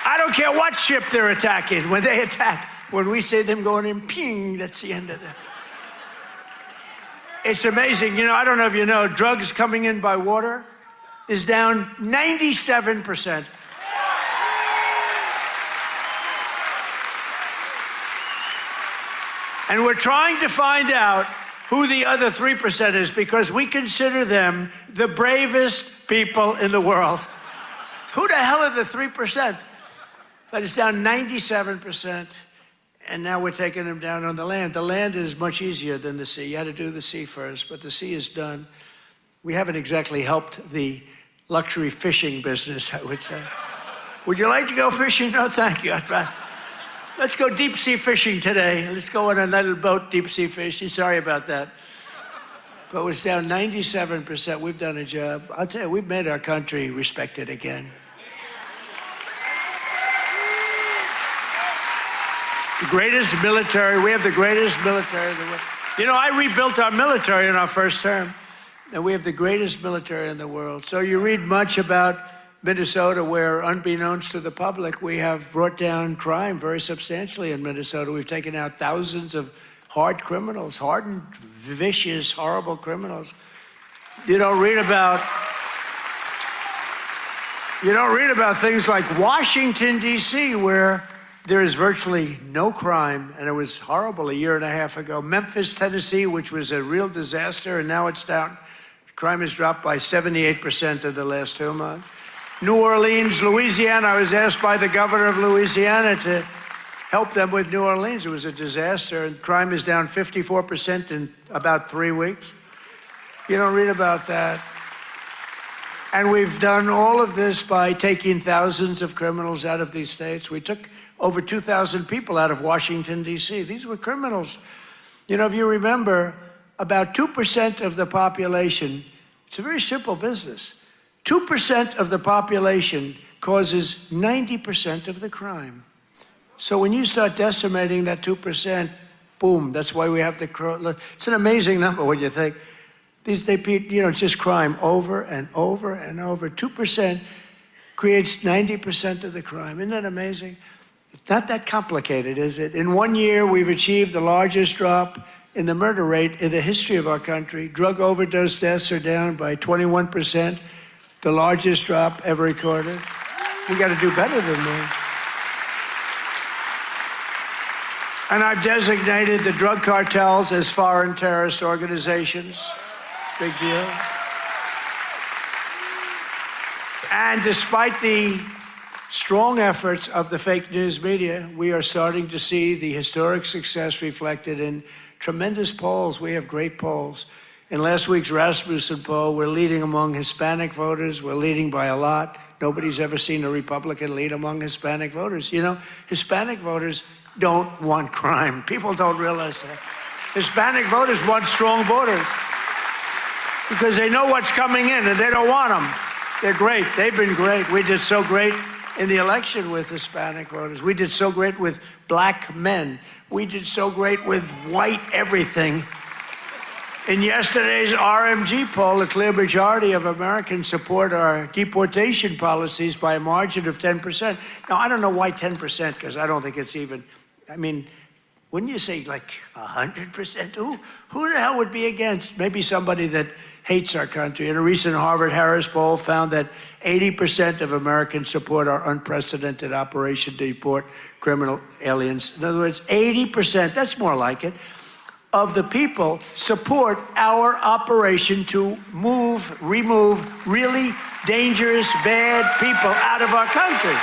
I don't care what ship they're attacking. When they attack, when we see them going in, ping, that's the end of that. It's amazing. You know, I don't know if you know, drugs coming in by water is down 97%. And we're trying to find out who the other 3% is, because we consider them the bravest people in the world. Who the hell are the 3%? But it's down 97%, and now we're taking them down on the land. The land is much easier than the sea. You had to do the sea first, but the sea is done. We haven't exactly helped the luxury fishing business, I would say. Would you like to go fishing? No, thank you. Let's go deep sea fishing today. Let's go on a little boat deep sea fishing. Sorry about that. But it's down 97%. We've done a job. I'll tell you, we've made our country respected again. The greatest military, we have the greatest military in the world. You know, I rebuilt our military in our first term, and we have the greatest military in the world. So you read much about Minnesota, where, unbeknownst to the public, we have brought down crime very substantially in Minnesota. We've taken out thousands of hard criminals, hardened, vicious, horrible criminals. You don't read about things like Washington, D.C., where there is virtually no crime, and it was horrible a year and a half ago. Memphis, Tennessee, which was a real disaster, and now it's down. Crime has dropped by 78% in the last 2 months. New Orleans, Louisiana, I was asked by the governor of Louisiana to help them with New Orleans. It was a disaster, and crime is down 54% in about 3 weeks. You don't read about that. And we've done all of this by taking thousands of criminals out of these states. We took over 2,000 people out of Washington, D.C. These were criminals. You know, if you remember, about 2% of the population, it's a very simple business. 2% of the population causes 90% of the crime. So when you start decimating that 2%, boom, that's why we have the, it's an amazing number when you think. It's just crime over and over and over. 2% creates 90% of the crime. Isn't that amazing? It's not that complicated, is it? In 1 year, we've achieved the largest drop in the murder rate in the history of our country. Drug overdose deaths are down by 21%, the largest drop ever recorded. We got to do better than that. And I've designated the drug cartels as foreign terrorist organizations. Big deal. And despite the strong efforts of the fake news media, we are starting to see the historic success reflected in tremendous polls. We have great polls. In last week's Rasmussen poll, we're leading among Hispanic voters. We're leading by a lot. Nobody's ever seen a Republican lead among Hispanic voters. You know, Hispanic voters don't want crime. People don't realize that. Hispanic voters want strong borders because they know what's coming in and they don't want them. They're great. They've been great. We did so great in the election with Hispanic voters. We did so great with black men. We did so great with white everything. In yesterday's RMG poll, a clear majority of Americans support our deportation policies by a margin of 10%. Now, I don't know why 10%, because I don't think it's even, I mean, wouldn't you say like 100%? Who the hell would be against? Maybe somebody that hates our country. In a recent Harvard-Harris poll found that 80% of Americans support our unprecedented operation to deport criminal aliens. In other words, 80%, that's more like it, of the people support our operation to remove really dangerous, bad people out of our country.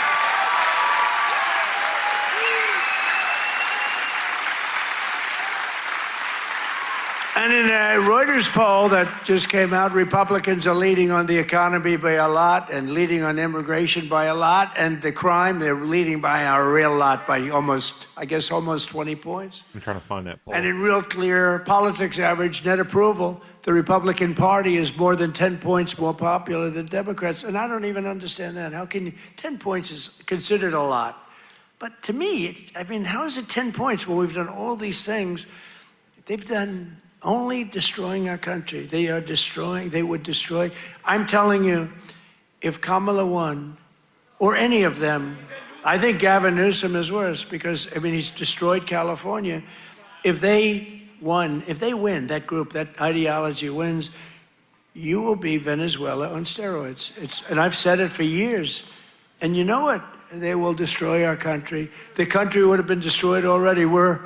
And in a Reuters poll that just came out, Republicans are leading on the economy by a lot and leading on immigration by a lot, and the crime, they're leading by a real lot, by almost 20 points. I'm trying to find that poll. And in real clear politics average net approval, the Republican Party is more than 10 points more popular than Democrats. And I don't even understand that. How can you, 10 points is considered a lot. But to me, I mean, how is it 10 points when we've done all these things? They've done only destroying our country. They are destroying, they would destroy. I'm telling you, if Kamala won, or any of them, I think Gavin Newsom is worse because, I mean, he's destroyed California. If they won, if they win, that group, that ideology wins, you will be Venezuela on steroids. And I've said it for years. And you know what? They will destroy our country. The country would have been destroyed already. We're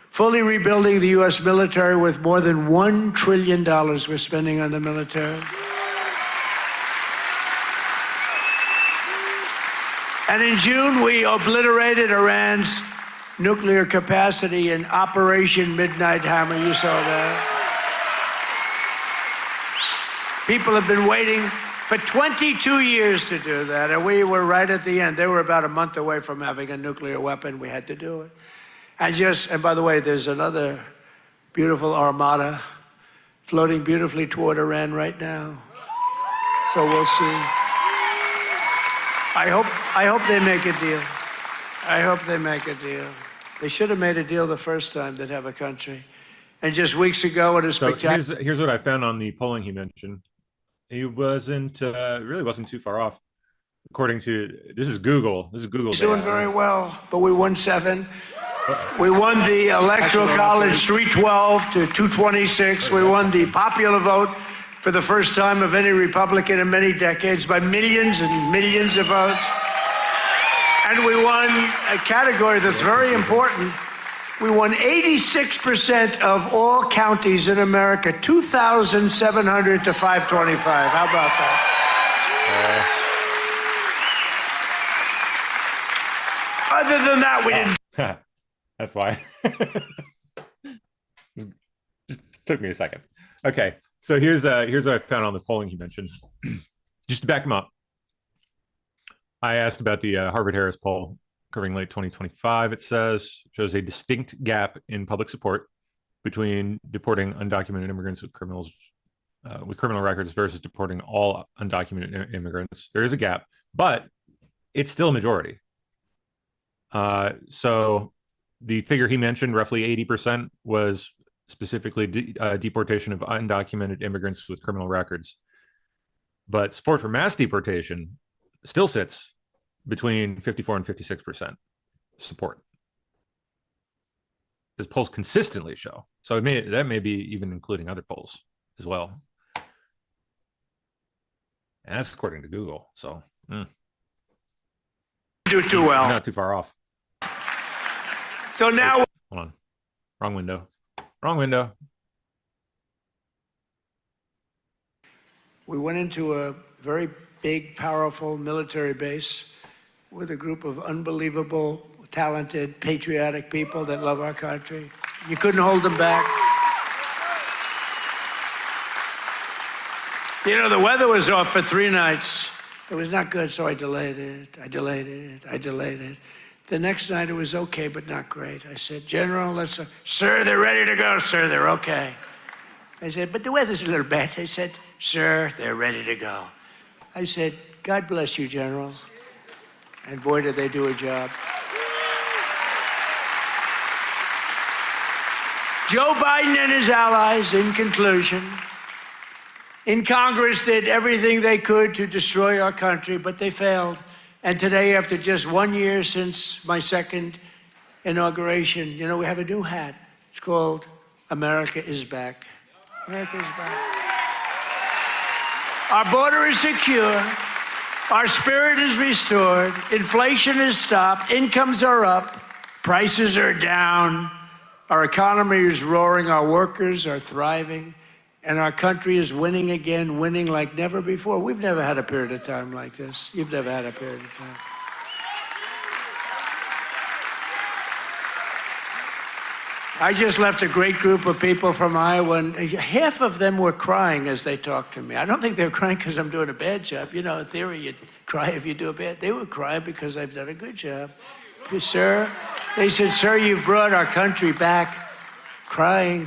fully rebuilding the U.S. military with more than $1 trillion we're spending on the military. And in June, we obliterated Iran's nuclear capacity in Operation Midnight Hammer. You saw that. People have been waiting for 22 years to do that, and we were right at the end. They were about a month away from having a nuclear weapon. We had to do it. And by the way, there's another beautiful armada floating beautifully toward Iran right now. So we'll see. I hope they make a deal. I hope they make a deal. They should have made a deal the first time they'd have a country. And just weeks ago, it was spectacular. So here's what I found on the polling he mentioned. He really wasn't too far off. According to, this is Google. This is Google. He's doing very well, but we won 7. We won the Electoral College 312 to 226. We won the popular vote for the first time of any Republican in many decades by millions and millions of votes. And we won a category that's very important. We won 86% of all counties in America, 2,700 to 525. How about that? Other than that, we didn't. That's why. It took me a second. Okay, so here's what I found on the polling he mentioned. Just to back him up, I asked about the Harvard-Harris poll covering late 2025. It shows a distinct gap in public support between deporting undocumented immigrants with criminal records versus deporting all undocumented immigrants. There is a gap, but it's still a majority. So the figure he mentioned, roughly 80%, was specifically deportation of undocumented immigrants with criminal records. But support for mass deportation still sits between 54 and 56% support. As polls consistently show. So that may be even including other polls as well. And that's according to Google. So do too well. Not too far off. So now, hold on, wrong window. Wrong window. We went into a very big, powerful military base with a group of unbelievable, talented, patriotic people that love our country. You couldn't hold them back. You know, the weather was off for 3 nights. It was not good, so I delayed it. The next night it was okay, but not great. I said, General, sir, they're ready to go, sir, they're okay. I said, but the weather's a little bad. I said, sir, they're ready to go. I said, God bless you, General. And boy, did they do a job. Joe Biden and his allies, in conclusion, in Congress did everything they could to destroy our country, but they failed. And today, after just 1 year since my second inauguration, you know, we have a new hat. It's called America is Back. America is back. Our border is secure. Our spirit is restored. Inflation is stopped. Incomes are up. Prices are down. Our economy is roaring. Our workers are thriving. And our country is winning again, winning like never before. We've never had a period of time like this. You've never had a period of time. I just left a great group of people from Iowa, and half of them were crying as they talked to me. I don't think they were crying because I'm doing a bad job. You know, in theory, you cry if you do a bad. They were crying because I've done a good job. Sir, they said, sir, you've brought our country back. Crying.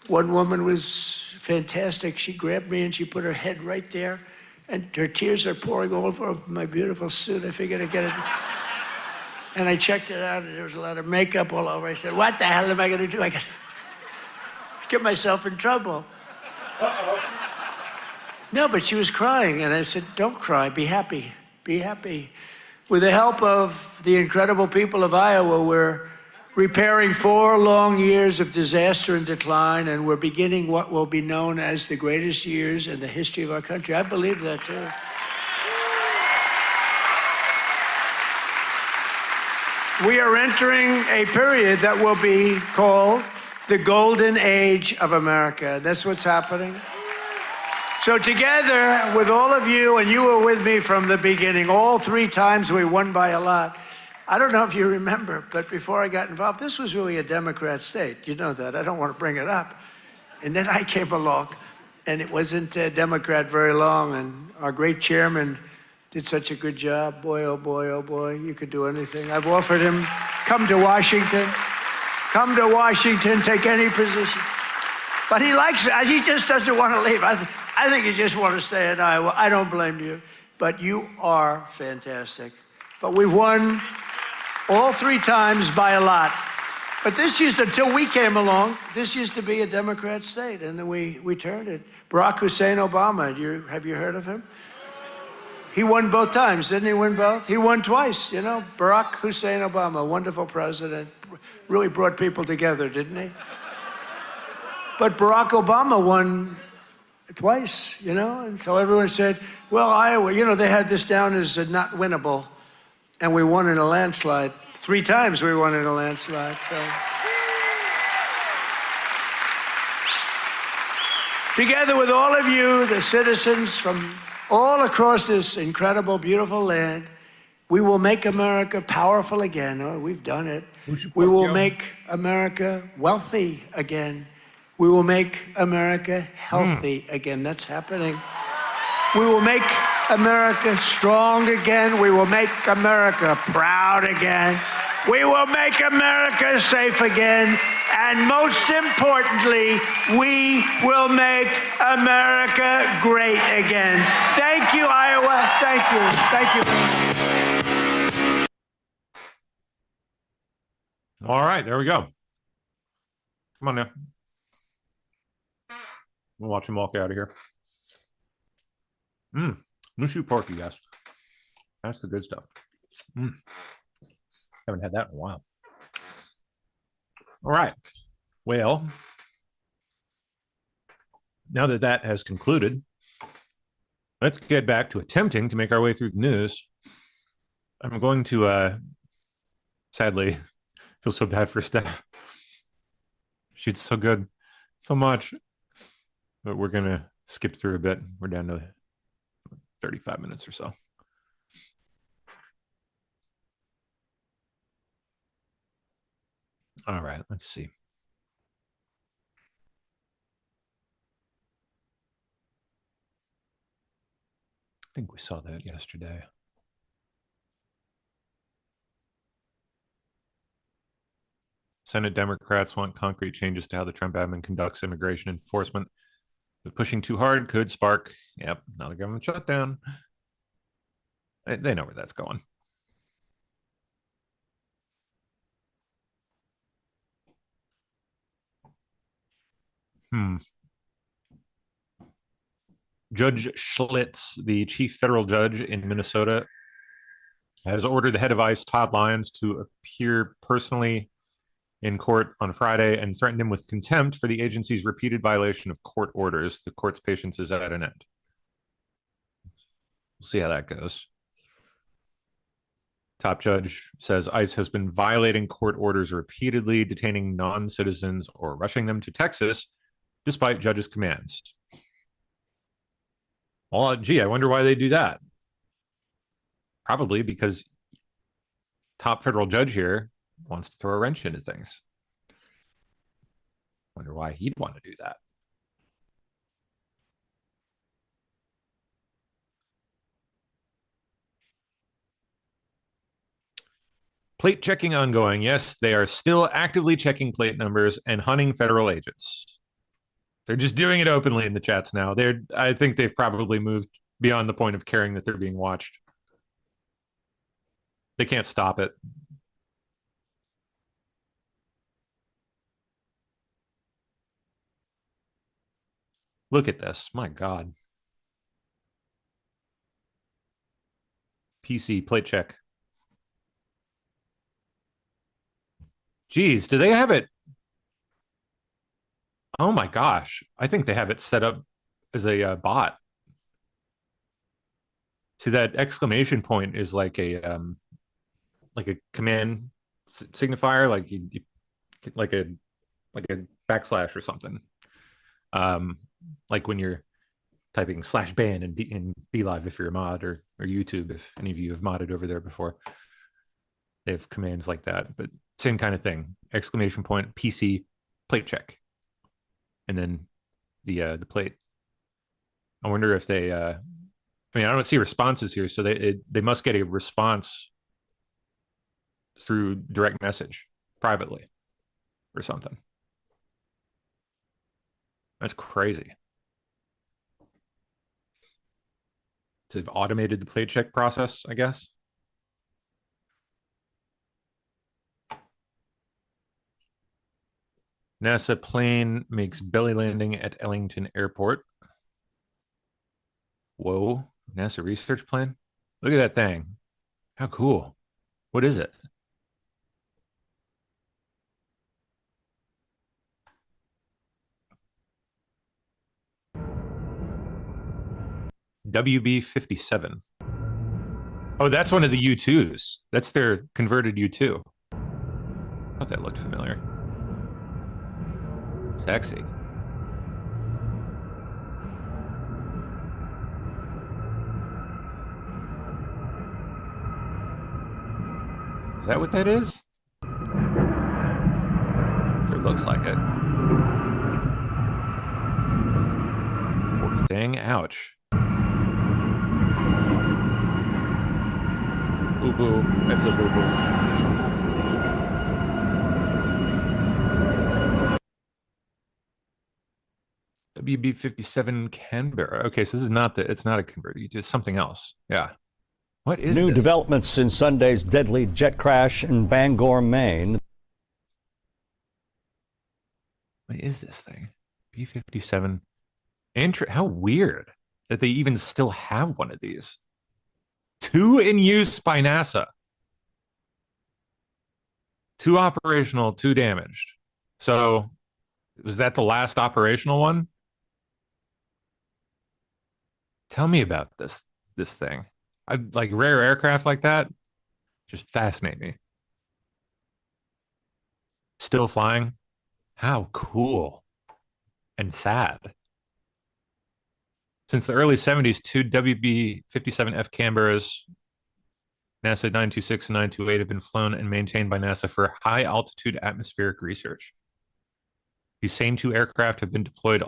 One woman was fantastic. She grabbed me and she put her head right there, and her tears are pouring all over my beautiful suit. I figured I'd get it. And I checked it out, and there was a lot of makeup all over. I said, what the hell am I going to do? I got to get myself in trouble. Uh-oh. No, but she was crying, and I said, don't cry. Be happy. Be happy. With the help of the incredible people of Iowa, we're repairing 4 long years of disaster and decline, and we're beginning what will be known as the greatest years in the history of our country. I believe that, too. We are entering a period that will be called the golden age of America. That's what's happening. So together with all of you, and you were with me from the beginning, all 3 times we won by a lot. I don't know if you remember, but before I got involved, this was really a Democrat state. You know that. I don't want to bring it up. And then I came along, and it wasn't a Democrat very long. And our great chairman did such a good job. Boy, oh boy, oh boy, you could do anything. I've offered him, come to Washington, take any position. But he likes it. He just doesn't want to leave. I think you just want to stay in Iowa. I don't blame you. But you are fantastic. But we've won all 3 times by a lot. But until we came along, this used to be a Democrat state, and then we turned it. Barack Hussein Obama, have you heard of him? He won both times, didn't he win both? He won twice, you know. Barack Hussein Obama, wonderful president, really brought people together, didn't he? But Barack Obama won twice, you know, and so everyone said, well, Iowa, you know, they had this down as not winnable, and we won in a landslide. 3 times we won in a landslide. So. Together with all of you, the citizens from all across this incredible, beautiful land, we will make America powerful again. Oh, we've done it. We will make America wealthy again. We will make America healthy again. That's happening. We will make America strong again. We will make America proud again. We will make America safe again. And most importantly, we will make America great again. Thank you, Iowa. Thank you. Thank you. All right, there we go. Come on now. We'll watch him walk out of here. Mushu pork, you guys. That's the good stuff. Haven't had that in a while. All right. Well, now that that has concluded, let's get back to attempting to make our way through the news. I'm going to, sadly, feel so bad for Steph. She's so good, so much. But we're going to skip through a bit. We're down to 35 minutes or so. All right, let's see. I think we saw that yesterday. Senate Democrats want concrete changes to how the Trump admin conducts immigration enforcement. But pushing too hard could spark, another government shutdown. They know where that's going. Judge Schlitz, the chief federal judge in Minnesota, has ordered the head of ICE, Todd Lyons, to appear personally in court on Friday and threatened him with contempt for the agency's repeated violation of court orders. The court's patience is at an end. We'll see how that goes. Top judge says ICE has been violating court orders repeatedly, detaining non-citizens or rushing them to Texas, despite judge's commands. Well, gee, I wonder why they do that. Probably because top federal judge here wants to throw a wrench into things. Wonder why he'd want to do that. Plate checking ongoing. Yes, they are still actively checking plate numbers and hunting federal agents. They're just doing it openly in the chats now. I think they've probably moved beyond the point of caring that they're being watched. They can't stop it. Look at this. My God. PC plate check. Geez, do they have it? Oh my gosh. I think they have it set up as a bot. See, that exclamation point is like a command signifier, like a backslash or something. Like when you're typing /ban in BeLive if you're a mod, or YouTube if any of you have modded over there before. They have commands like that, but same kind of thing. Exclamation point, PC, plate check. And then the plate I wonder if they. I mean, I don't see responses here, so they must get a response through direct message privately or something. That's crazy. So they've automated the plate check process, I guess. NASA plane makes belly landing at Ellington Airport. Whoa, NASA research plane. Look at that thing. How cool. What is it? WB-57. Oh, that's one of the U2s. That's their converted U2. I thought that looked familiar. Sexy. Is that what that is? Sure looks like it. Poor thing. Ouch. Boo boo. That's a boo boo. WB-57 Canberra. Okay, so this is not it's not a converted, it's something else. Yeah. What is New this? developments in Sunday's deadly jet crash in Bangor, Maine. What is this thing? B-57. How weird that they even still have one of these. 2 in use by NASA. 2 operational, 2 damaged. So was that the last operational one? Tell me about this thing. I like rare aircraft like that. Just fascinate me. Still flying. How cool and sad. Since the early 70s, 2 WB-57F Canberras, NASA 926 and 928, have been flown and maintained by NASA for high altitude atmospheric research. These same 2 aircraft have been deployed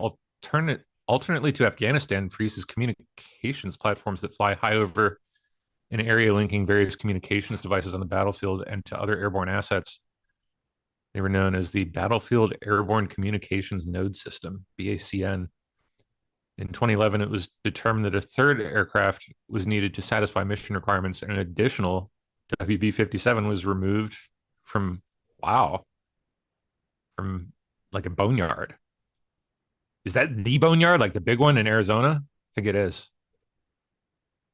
alternately to Afghanistan for use as communications platforms that fly high over an area linking various communications devices on the battlefield and to other airborne assets. They were known as the Battlefield Airborne Communications Node System, BACN. In 2011, it was determined that a 3rd aircraft was needed to satisfy mission requirements, and an additional WB-57 was removed from like a boneyard. Is that the boneyard, like the big one in Arizona? I think it is.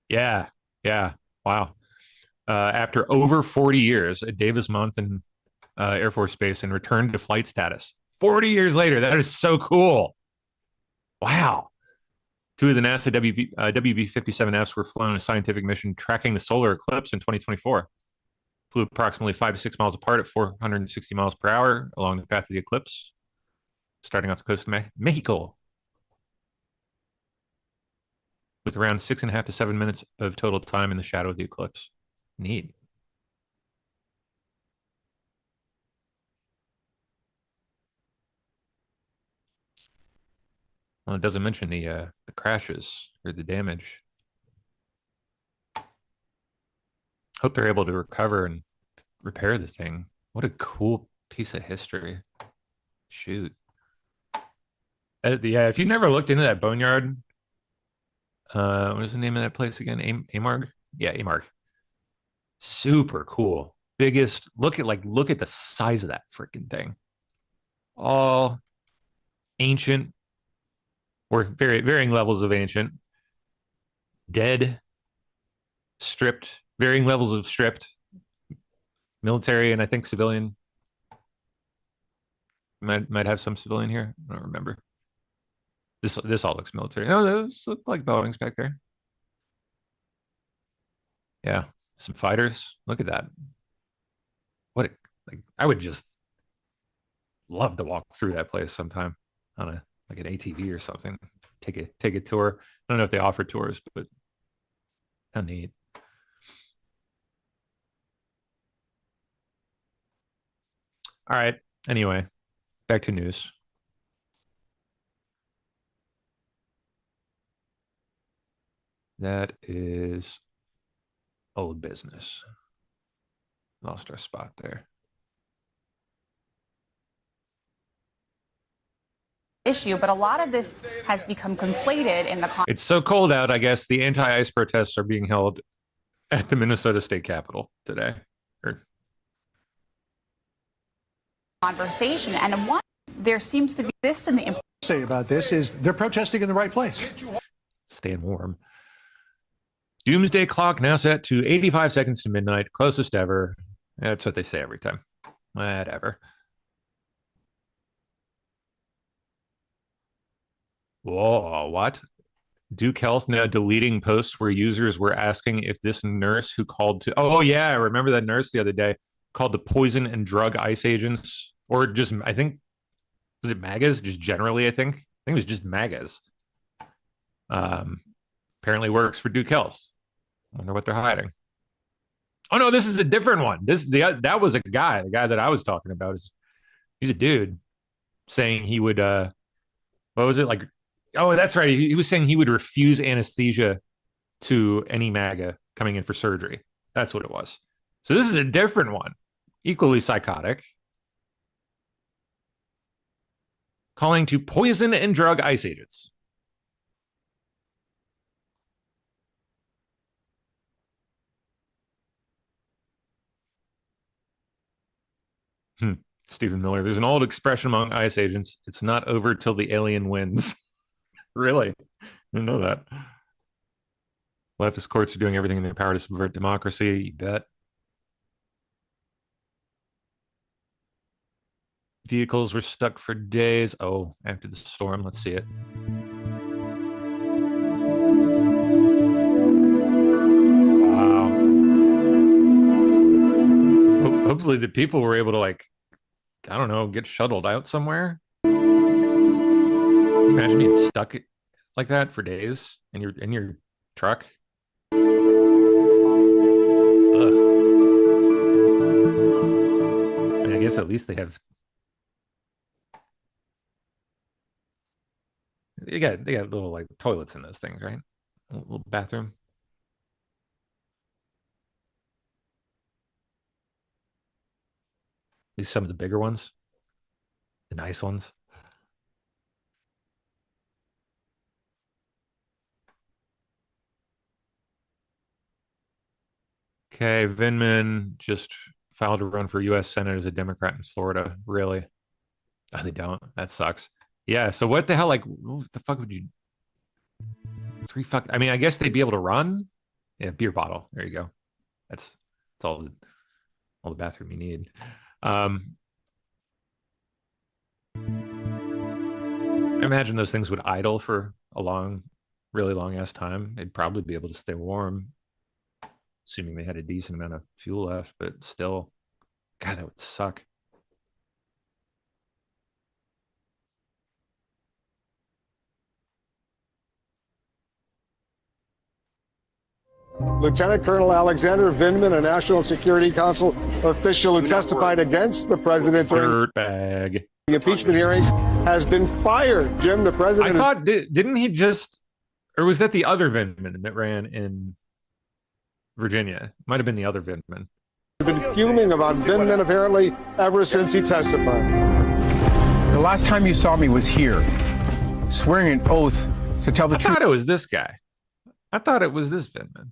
Yeah. Wow. After over 40 years at Davis-Monthan Air Force Base and returned to flight status. 40 years later. That is so cool. Wow. 2 of the NASA WB-57Fs were flown on a scientific mission tracking the solar eclipse in 2024. Flew approximately 5 to 6 miles apart at 460 miles per hour along the path of the eclipse, starting off the coast of Mexico, with around 6.5 to 7 minutes of total time in the shadow of the eclipse. Neat. Well, it doesn't mention the crashes or the damage. Hope they're able to recover and repair the thing. What a cool piece of history. Shoot. Yeah, if you've never looked into that boneyard, what is the name of that place again? Amarg? Yeah, Amarg. Super cool. Biggest. Look at the size of that freaking thing. All ancient, or varying levels of ancient. Dead, stripped, varying levels of stripped. Military and I think civilian. Might have some civilian here. I don't remember. This all looks military. No, those look like Boeings back there. Yeah, some fighters. Look at that. I would just love to walk through that place sometime on an ATV or something. Take a tour. I don't know if they offer tours, but how neat. All right. Anyway, back to news. That is old business. Lost our spot there. Issue, but a lot of this has become conflated in the It's so cold out, I guess the anti-ice protests are being held at the Minnesota State Capitol today. conversation. And one, there seems to be this in the say about this is they're protesting in the right place. Staying warm. Doomsday clock now set to 85 seconds to midnight, closest ever. That's what they say every time. Whatever. Whoa, what? Duke Health now deleting posts where users were asking if this nurse who called to... Oh, yeah, I remember that nurse the other day called to poison and drug ICE agents. Or just, I think, was it MAGAs? Just generally, I think it was just MAGAs. Apparently works for Duke Health. Wonder what they're hiding. Oh, no, this is a different one. That was a guy. The guy that I was talking about he's a dude saying he would... what was it? Like... Oh, that's right. He was saying he would refuse anesthesia to any MAGA coming in for surgery. That's what it was. So this is a different one. Equally psychotic. Calling to poison and drug ICE agents. Stephen Miller. There's an old expression among ICE agents. It's not over till the alien wins. Really? I didn't know that. Leftist courts are doing everything in their power to subvert democracy. You bet. Vehicles were stuck for days. Oh, after the storm. Let's see it. Wow. Hopefully the people were able to, like, I don't know, get shuttled out somewhere. Imagine being stuck like that for days in your truck. Ugh. I guess at least they got little like toilets in those things, right? A little bathroom. At least some of the bigger ones, the nice ones. Okay, Vindman just filed to run for U.S. Senate as a Democrat in Florida. Really? Oh, they don't. That sucks. Yeah. So what the hell? Like, what the fuck would you? I mean, I guess they'd be able to run. Yeah, beer bottle. There you go. That's all the bathroom you need. I imagine those things would idle for a really long ass time. They'd probably be able to stay warm, assuming they had a decent amount of fuel left, but still, God, that would suck. Lieutenant Colonel Alexander Vindman, a National Security Council official who testified against the president during the impeachment hearings, has been fired. Jim, the president... I thought, didn't he just... Or was that the other Vindman that ran in Virginia? Might have been the other Vindman. Been fuming about Vindman apparently ever since he testified. The last time you saw me was here, swearing an oath to tell the truth. I thought it was this guy. I thought it was this Vindman.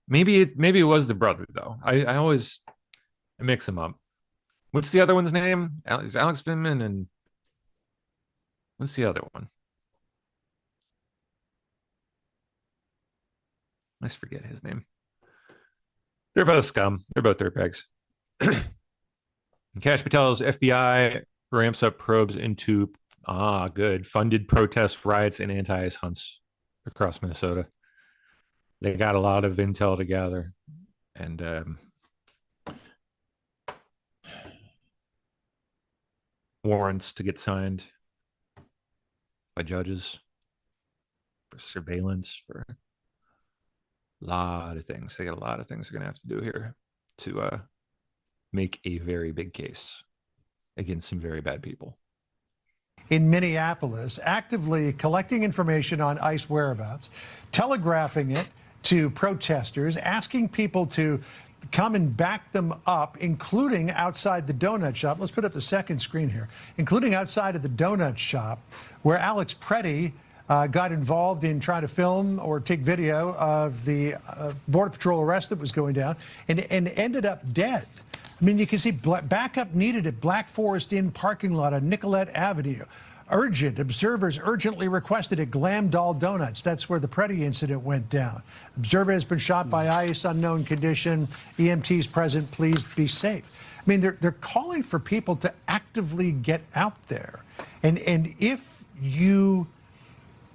Maybe it was the brother though. I always mix them up. What's the other one's name? Alex Vindman, and what's the other one? I just forget his name. They're both scum. They're both dirtbags. Kash Patel's FBI ramps up probes into funded protests, riots, and anti-ICE hunts across Minnesota. They got a lot of intel together, and warrants to get signed by judges for surveillance, for a lot of things. They got a lot of things they're going to have to do here to make a very big case against some very bad people. in Minneapolis, actively collecting information on ICE whereabouts, telegraphing it to protesters, asking people to come and back them up, including outside the donut shop. Let's put up the second screen here, including outside of the donut shop, where Alex Preddy got involved in trying to film or take video of the Border Patrol arrest that was going down and ended up dead. I mean, you can see backup needed at Black Forest Inn parking lot on Nicollet Avenue. Urgent. Observers urgently requested at Glam Doll Donuts. That's where the Preddy incident went down. Observer has been shot by ICE, unknown condition. EMTs present. Please be safe. I mean, they're calling for people to actively get out there. And if you,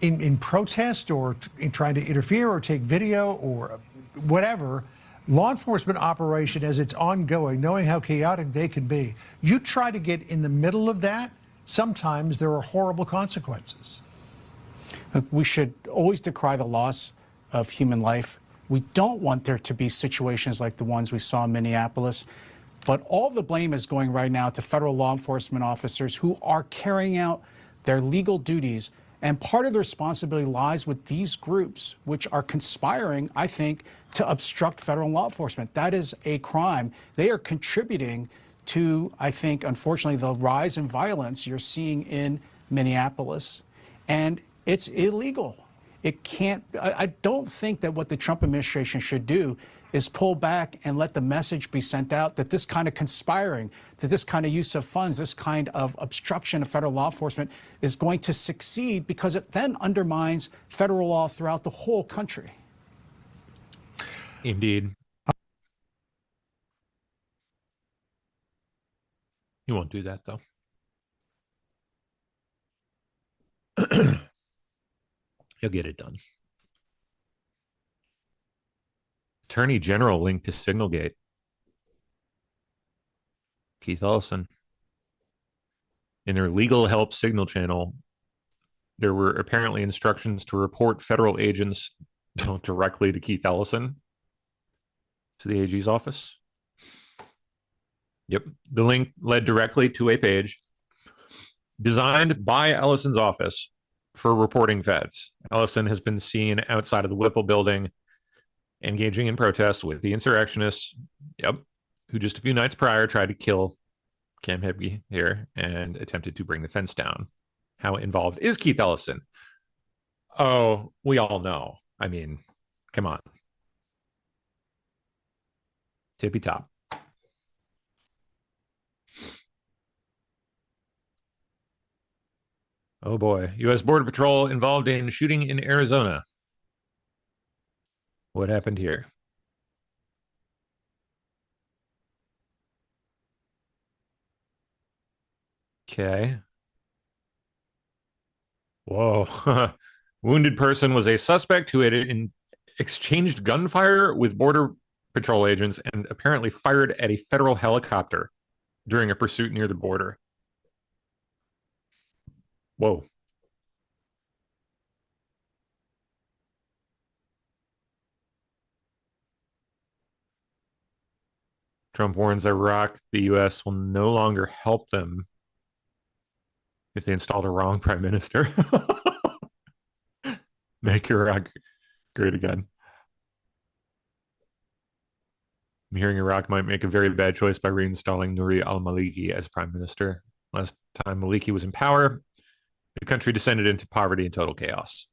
in protest or in trying to interfere or take video or whatever, law enforcement operation as it's ongoing, knowing how chaotic they can be, you try to get in the middle of that, sometimes there are horrible consequences. We should always decry the loss of human life. We don't want there to be situations like the ones we saw in Minneapolis. But all the blame is going right now to federal law enforcement officers who are carrying out their legal duties. And part of the responsibility lies with these groups, which are conspiring, I think, to obstruct federal law enforcement. That is a crime. They are contributing to, I think, unfortunately, the rise in violence you're seeing in Minneapolis. And it's illegal. It can't, I don't think that what the Trump administration should do is pull back and let the message be sent out that this kind of conspiring, that this kind of use of funds, this kind of obstruction of federal law enforcement is going to succeed, because it then undermines federal law throughout the whole country. Indeed. He won't do that, though. He'll get it done. Attorney General linked to Signalgate. Keith Ellison. In their legal help signal channel, there were apparently instructions to report federal agents directly to Keith Ellison, to the AG's office. Yep. The link led directly to a page designed by Ellison's office for reporting feds. Ellison has been seen outside of the Whipple building engaging in protests with the insurrectionists, who just a few nights prior tried to kill Cam Hebge here and attempted to bring the fence down. How involved is Keith Ellison? Oh, we all know. I mean, come on. Tippy top. Oh boy. U.S. Border Patrol involved in shooting in Arizona. What happened here? Okay. Whoa. Wounded person was a suspect who had exchanged gunfire with Border Patrol agents and apparently fired at a federal helicopter during a pursuit near the border. Whoa. Trump warns Iraq the U.S. will no longer help them if they install the wrong prime minister. Make Iraq great again. I'm hearing Iraq might make a very bad choice by reinstalling Nouri al-Maliki as prime minister. Last time Maliki was in power, the country descended into poverty and total chaos.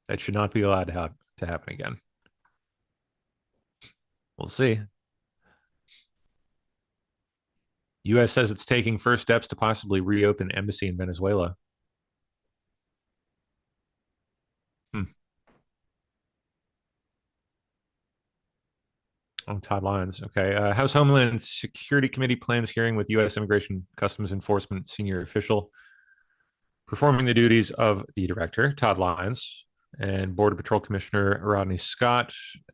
That should not be allowed to happen again. We'll see. U.S. says it's taking first steps to possibly reopen embassy in Venezuela. Oh, Todd Lyons. Okay. House Homeland Security Committee plans hearing with U.S. Immigration Customs Enforcement senior official performing the duties of the director, Todd Lyons, and Border Patrol Commissioner Rodney Scott,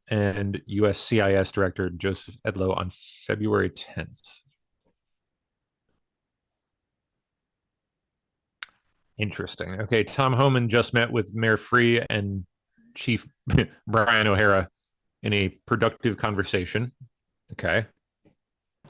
and U.S. CIS Director Joseph Edlow on February 10th. Interesting. Okay, Tom Homan just met with Mayor Free and Chief Brian O'Hara in a productive conversation. Okay.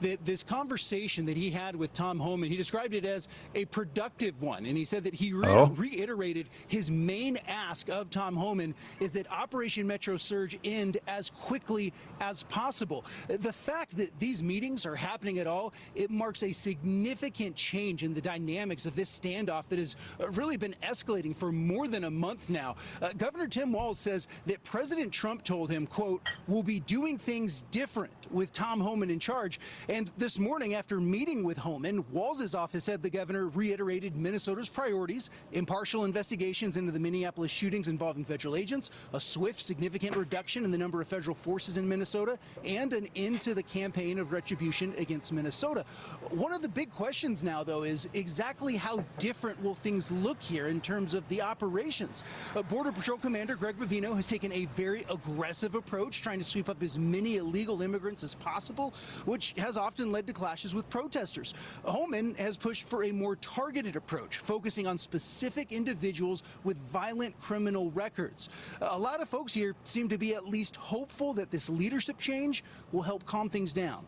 This conversation that he had with Tom Homan, he described it as a productive one. And he said that he reiterated his main ask of Tom Homan is that Operation Metro Surge end as quickly as possible. The fact that these meetings are happening at all, it marks a significant change in the dynamics of this standoff that has really been escalating for more than a month now. Governor Tim Walz says that President Trump told him, quote, "We'll be doing things different with Tom Homan in charge." And this morning, after meeting with Homan, Walz's office said the governor reiterated Minnesota's priorities: impartial investigations into the Minneapolis shootings involving federal agents, a swift, significant reduction in the number of federal forces in Minnesota, and an end to the campaign of retribution against Minnesota. One of the big questions now, though, is exactly how different will things look here in terms of the operations? Border Patrol Commander Greg Bavino has taken a very aggressive approach, trying to sweep up as many illegal immigrants as possible, which has often led to clashes with protesters. Homan has pushed for a more targeted approach, focusing on specific individuals with violent criminal records. A lot of folks here seem to be at least hopeful that this leadership change will help calm things down.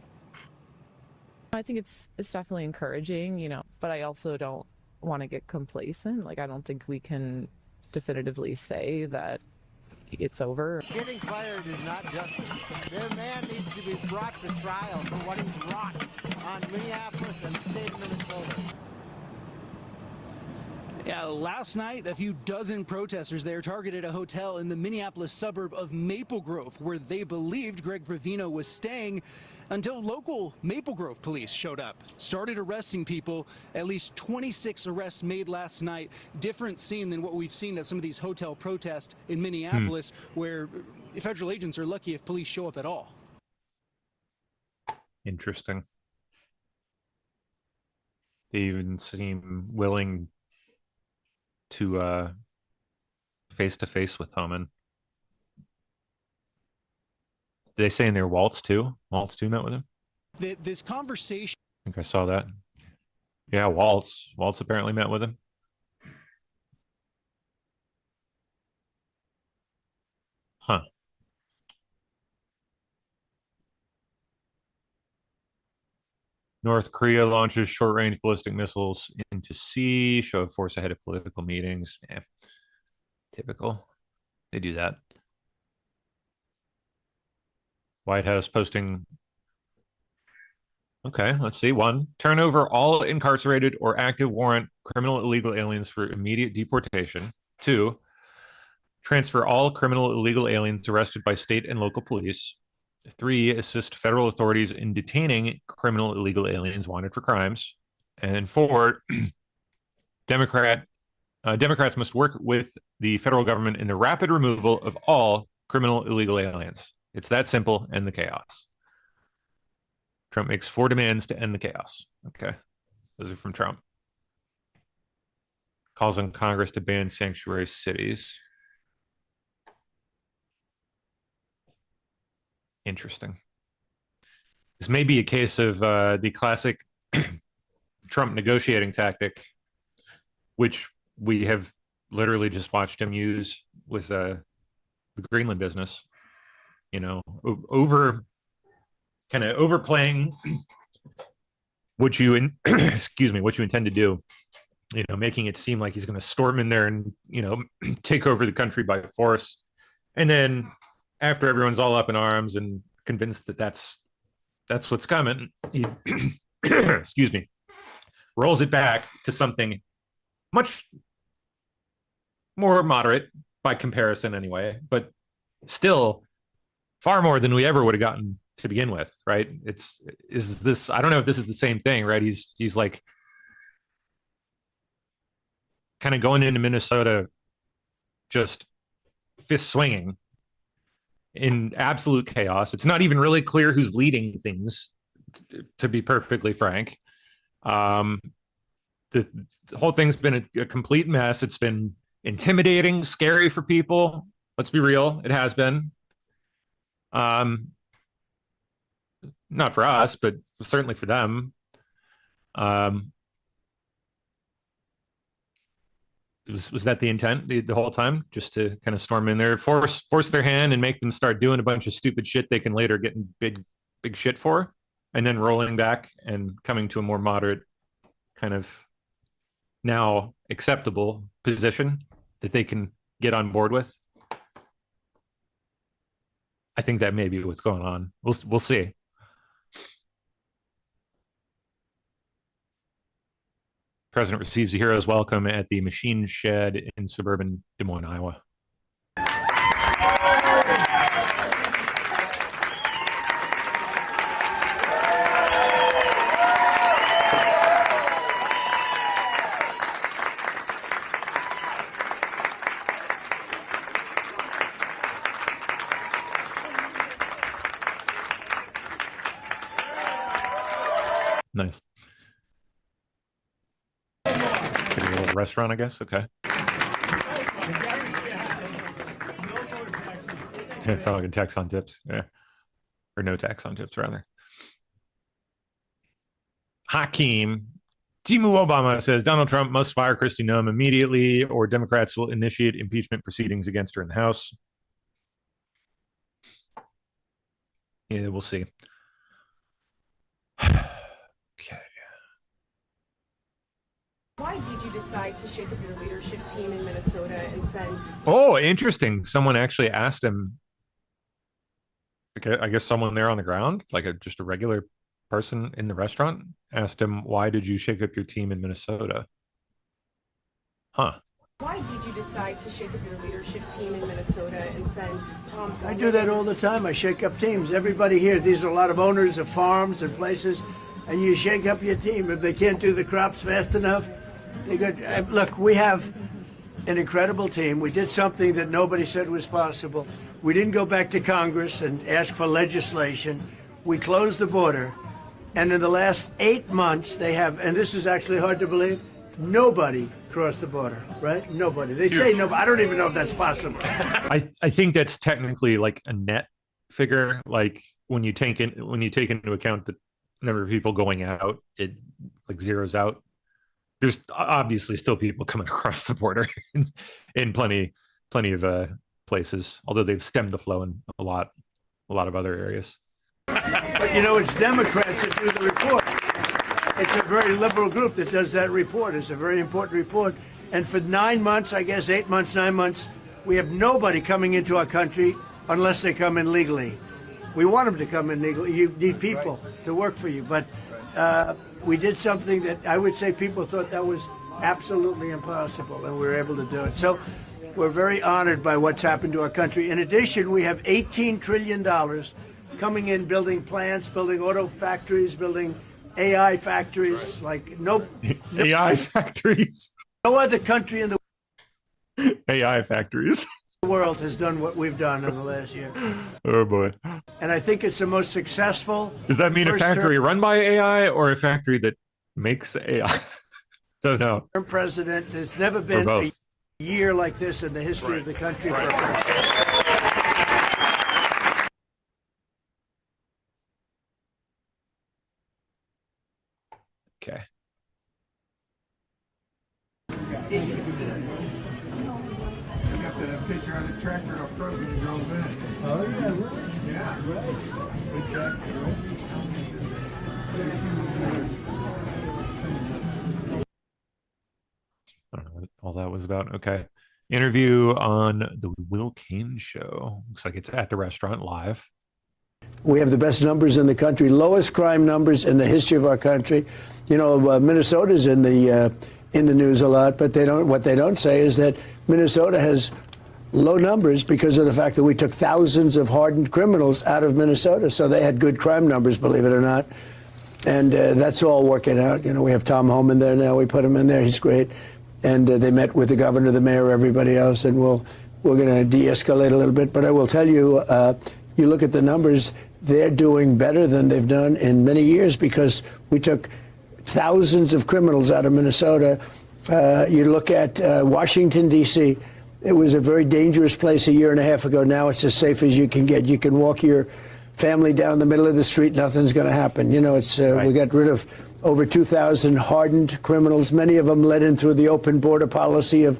I think it's definitely encouraging, but I also don't want to get complacent. Like, I don't think we can definitively say that it's over. Getting fired is not justice. The man needs to be brought to trial for what he's wrought on Minneapolis and the state of Minnesota. Yeah, last night, a few dozen protesters there targeted a hotel in the Minneapolis suburb of Maple Grove, where they believed Greg Bavino was staying, until local Maple Grove police showed up, started arresting people. At least 26 arrests made last night. Different scene than what we've seen at some of these hotel protests in Minneapolis, where federal agents are lucky if police show up at all. Interesting. They even seem willing to face-to-face with Homan. Did they say in there Waltz too? Waltz too met with him? This conversation... I think I saw that. Yeah, Waltz. Waltz apparently met with him. Huh. North Korea launches short-range ballistic missiles into sea. Show of force ahead of political meetings. Yeah. Typical. They do that. White House posting. Okay, let's see. 1, turn over all incarcerated or active warrant criminal illegal aliens for immediate deportation. 2, transfer all criminal illegal aliens arrested by state and local police. 3, assist federal authorities in detaining criminal illegal aliens wanted for crimes. And 4, Democrats must work with the federal government in the rapid removal of all criminal illegal aliens. It's that simple. End the chaos. Trump makes 4 demands to end the chaos. Okay. Those are from Trump. Calls on Congress to ban sanctuary cities. Interesting. This may be a case of the classic Trump negotiating tactic, which we have literally just watched him use with the Greenland business. Overplaying what you what you intend to do. Making it seem like he's going to storm in there and take over the country by force, and then after everyone's all up in arms and convinced that that's what's coming, he rolls it back to something much more moderate by comparison anyway, but still far more than we ever would have gotten to begin with, right? I don't know if this is the same thing, right? He's like kind of going into Minnesota just fist swinging in absolute chaos. It's not even really clear who's leading things, to be perfectly frank. The whole thing's been a complete mess. It's been intimidating, scary for people. Let's be real. It has been. Not for us, but certainly for them. Was that the intent the whole time? Just to kind of storm in there, force their hand and make them start doing a bunch of stupid shit they can later get in big shit for? and then rolling back and coming to a more moderate kind of now acceptable position that they can get on board with. I think that may be what's going on. We'll see. President receives a hero's welcome at the machine shed in suburban Des Moines, Iowa. Nice. A little restaurant, I guess. Okay. Talking tax on tips. Yeah. Or no tax on tips, rather. Hakeem. Timu Obama says Donald Trump must fire Kristi Noem immediately, or Democrats will initiate impeachment proceedings against her in the House. Yeah, we'll see. Okay. Why did you decide to shake up your leadership team in Minnesota and send... Oh, interesting. Someone actually asked him, I guess someone there on the ground, like just a regular person in the restaurant, asked him, why did you shake up your team in Minnesota? Huh. Why did you decide to shake up your leadership team in Minnesota and send Tom... I do that all the time. I shake up teams. Everybody here, these are a lot of owners of farms and places, and you shake up your team. If they can't do the crops fast enough, they go... Look, we have an incredible team. We did something that nobody said was possible. We didn't go back to Congress and ask for legislation. We closed the border, and in the last 8 months, they have, and this is actually hard to believe, nobody crossed the border, right? Nobody. They say no, I don't even know if that's possible. I think that's technically like a net figure. Like when you take into account the number of people going out, it like zeroes out. There's obviously still people coming across the border in plenty of places, although they've stemmed the flow in a lot of other areas. But you know, it's Democrats that do the report. It's a very liberal group that does that report. It's a very important report. And for 9 months, I guess 8 months, 9 months, we have nobody coming into our country unless they come in legally. We want them to come in legally. You need people to work for you. But we did something that I would say people thought that was absolutely impossible, and we were able to do it. So we're very honored by what's happened to our country. In addition, we have $18 trillion coming in, building plants, building auto factories, building AI factories, like no AI factories. No other country in the AI factories. world has done what we've done in the last year. Oh boy. And I think it's the most successful. Does that mean a factory run by AI or a factory that makes AI? Don't know. President, there's never been a year like this in the history of the country. Okay. Picture on the tractor off road when you drove in. Oh yeah, really? Yeah, right. Good tractor, I don't know what all that was about. Okay. Interview on the Will Kane show. Looks like it's at the restaurant live. We have the best numbers in the country, lowest crime numbers in the history of our country. You know, Minnesota's in the news a lot, but what they don't say is that Minnesota has low numbers because of the fact that we took thousands of hardened criminals out of Minnesota. So they had good crime numbers, believe it or not. And that's all working out. You know, we have Tom Homan there now. We put him in there. He's great. And they met with the governor, the mayor, everybody else. And we're going to de-escalate a little bit. But I will tell you, you look at the numbers, they're doing better than they've done in many years because we took thousands of criminals out of Minnesota. You look at Washington, D.C., it was a very dangerous place a year and a half ago. Now it's as safe as you can get. You can walk your family down the middle of the street. Nothing's going to happen. You know, it's we got rid of over 2,000 hardened criminals, many of them let in through the open border policy of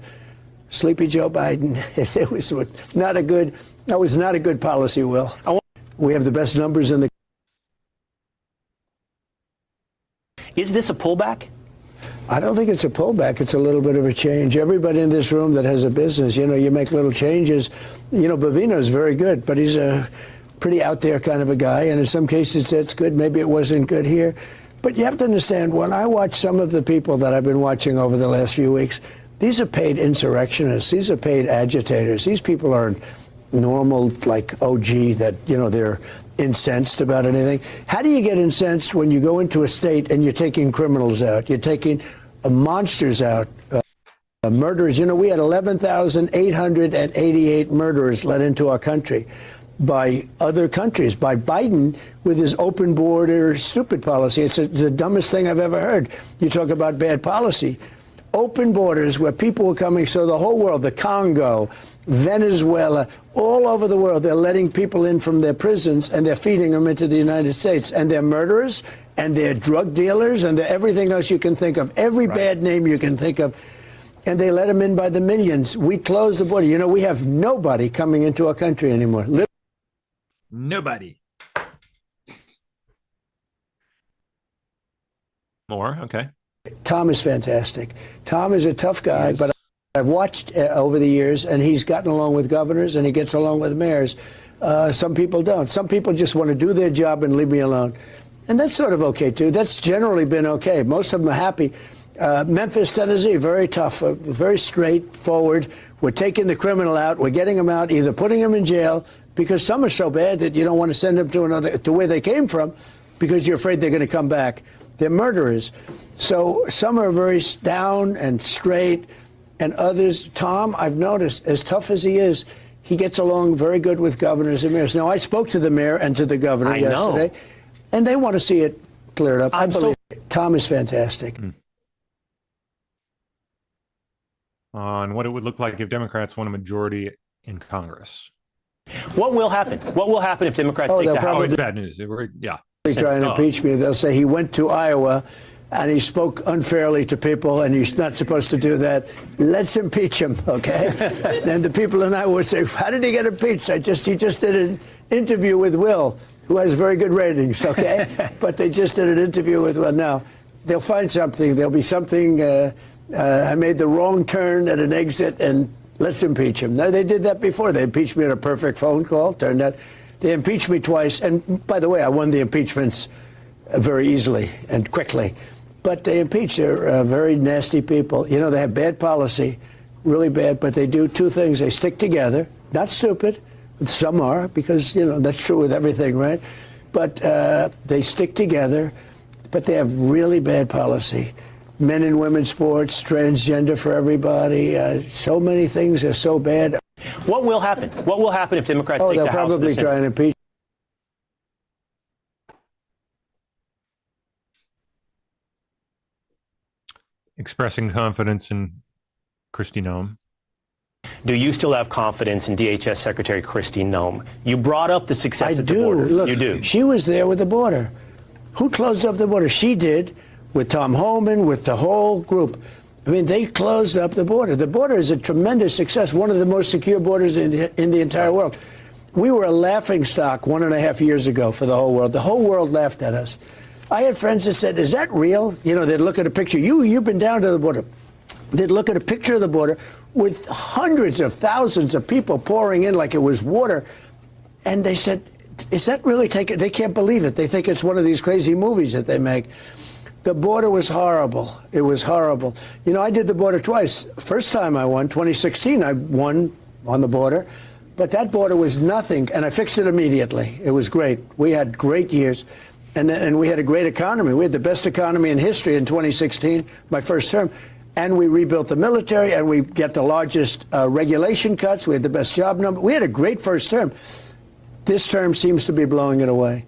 Sleepy Joe Biden. It was not a good. That was not a good policy, Will. We have the best numbers in the Is this a pullback? I don't think it's a pullback. It's a little bit of a change. Everybody in this room that has a business, you know, you make little changes. You know, Bovino's very good, but he's a pretty out there kind of a guy. And in some cases, that's good. Maybe it wasn't good here. But you have to understand, when I watch some of the people that I've been watching over the last few weeks, these are paid insurrectionists. These are paid agitators. These people aren't normal, like, OG that, you know, they're incensed about anything. How do you get incensed when you go into a state and you're taking criminals out? You're taking monsters out, murderers. You know, we had 11,888 murderers let into our country by other countries, by Biden with his open border stupid policy. It's the dumbest thing I've ever heard. You talk about bad policy. Open borders where people were coming, so the whole world, the Congo, Venezuela, all over the world, they're letting people in from their prisons and they're feeding them into the United States. And they're murderers and they're drug dealers and they're everything else you can think of, every bad name you can think of. And they let them in by the millions. We closed the border. You know, we have nobody coming into our country anymore. Nobody. More, okay. Tom is fantastic. Tom is a tough guy, but I've watched over the years, and he's gotten along with governors, and he gets along with mayors. Some people don't. Some people just want to do their job and leave me alone. And that's sort of okay, too. That's generally been okay. Most of them are happy. Memphis, Tennessee, very tough, very straightforward. We're taking the criminal out. We're getting them out, either putting them in jail, because some are so bad that you don't want to send them to where they came from because you're afraid they're going to come back. They're murderers. So some are very down and straight, and others, Tom, I've noticed, as tough as he is, he gets along very good with governors and mayors. Now, I spoke to the mayor and to the governor yesterday, and they want to see it cleared up. I believe Tom is fantastic. On what it would look like if Democrats won a majority in Congress. What will happen? What will happen if Democrats take the House? It's bad news. Yeah. They try and impeach me. They'll say he went to Iowa and he spoke unfairly to people, and he's not supposed to do that. Let's impeach him, okay? And the people in Iowa would say, how did he get impeached? He just did an interview with Will, who has very good ratings, okay? But they just did an interview with Will. Now, they'll find something. There'll be something, I made the wrong turn at an exit, and let's impeach him. Now, they did that before. They impeached me on a perfect phone call. Turned out they impeached me twice. And by the way, I won the impeachments very easily and quickly. But they impeach. They're very nasty people. You know, they have bad policy, really bad, but they do two things. They stick together, not stupid. Some are, because, you know, that's true with everything, right? But they stick together, but they have really bad policy. Men and women's sports, transgender for everybody. So many things are so bad. What will happen? What will happen if Democrats take the House? They'll probably try and impeach. Expressing confidence in Kristi Noem. Do you still have confidence in DHS Secretary Kristi Noem? You brought up the success at the border. Look, you do. She was there with the border. Who closed up the border? She did, with Tom Homan, with the whole group. I mean, they closed up the border. The border is a tremendous success, one of the most secure borders in the entire world. We were a laughingstock 1.5 years ago for the whole world. The whole world laughed at us. I had friends that said, is that real? You know, they'd look at a picture. You've been down to the border. They'd look at a picture of the border with hundreds of thousands of people pouring in like it was water. And they said, is that really taken? They can't believe it. They think it's one of these crazy movies that they make. The border was horrible. It was horrible. You know, I did the border twice. First time I won, 2016, I won on the border. But that border was nothing, and I fixed it immediately. It was great. We had great years, and we had a great economy. We had the best economy in history in 2016, my first term. And we rebuilt the military, and we get the largest regulation cuts. We had the best job number. We had a great first term. This term seems to be blowing it away.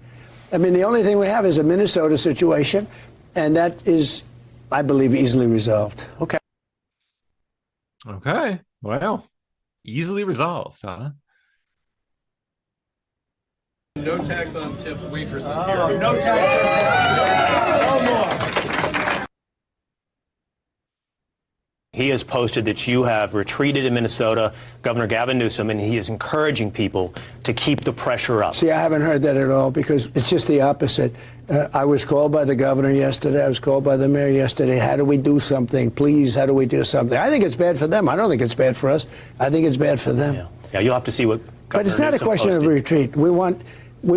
I mean, the only thing we have is a Minnesota situation, and that is, I believe, easily resolved. Okay. Okay. Well, easily resolved, huh? No tax on tipped waitresses here. No tax on tipped. No more. He has posted that you have retreated in Minnesota, Governor Gavin Newsom, and he is encouraging people to keep the pressure up. See, I haven't heard that at all because it's just the opposite. I was called by the governor yesterday. I was called by the mayor yesterday. How do we do something? Please, how do we do something? I think it's bad for them. I don't think it's bad for us. I think it's bad for them. Yeah, you'll have to see what Governor But it's not Newsom a question posted. of retreat. We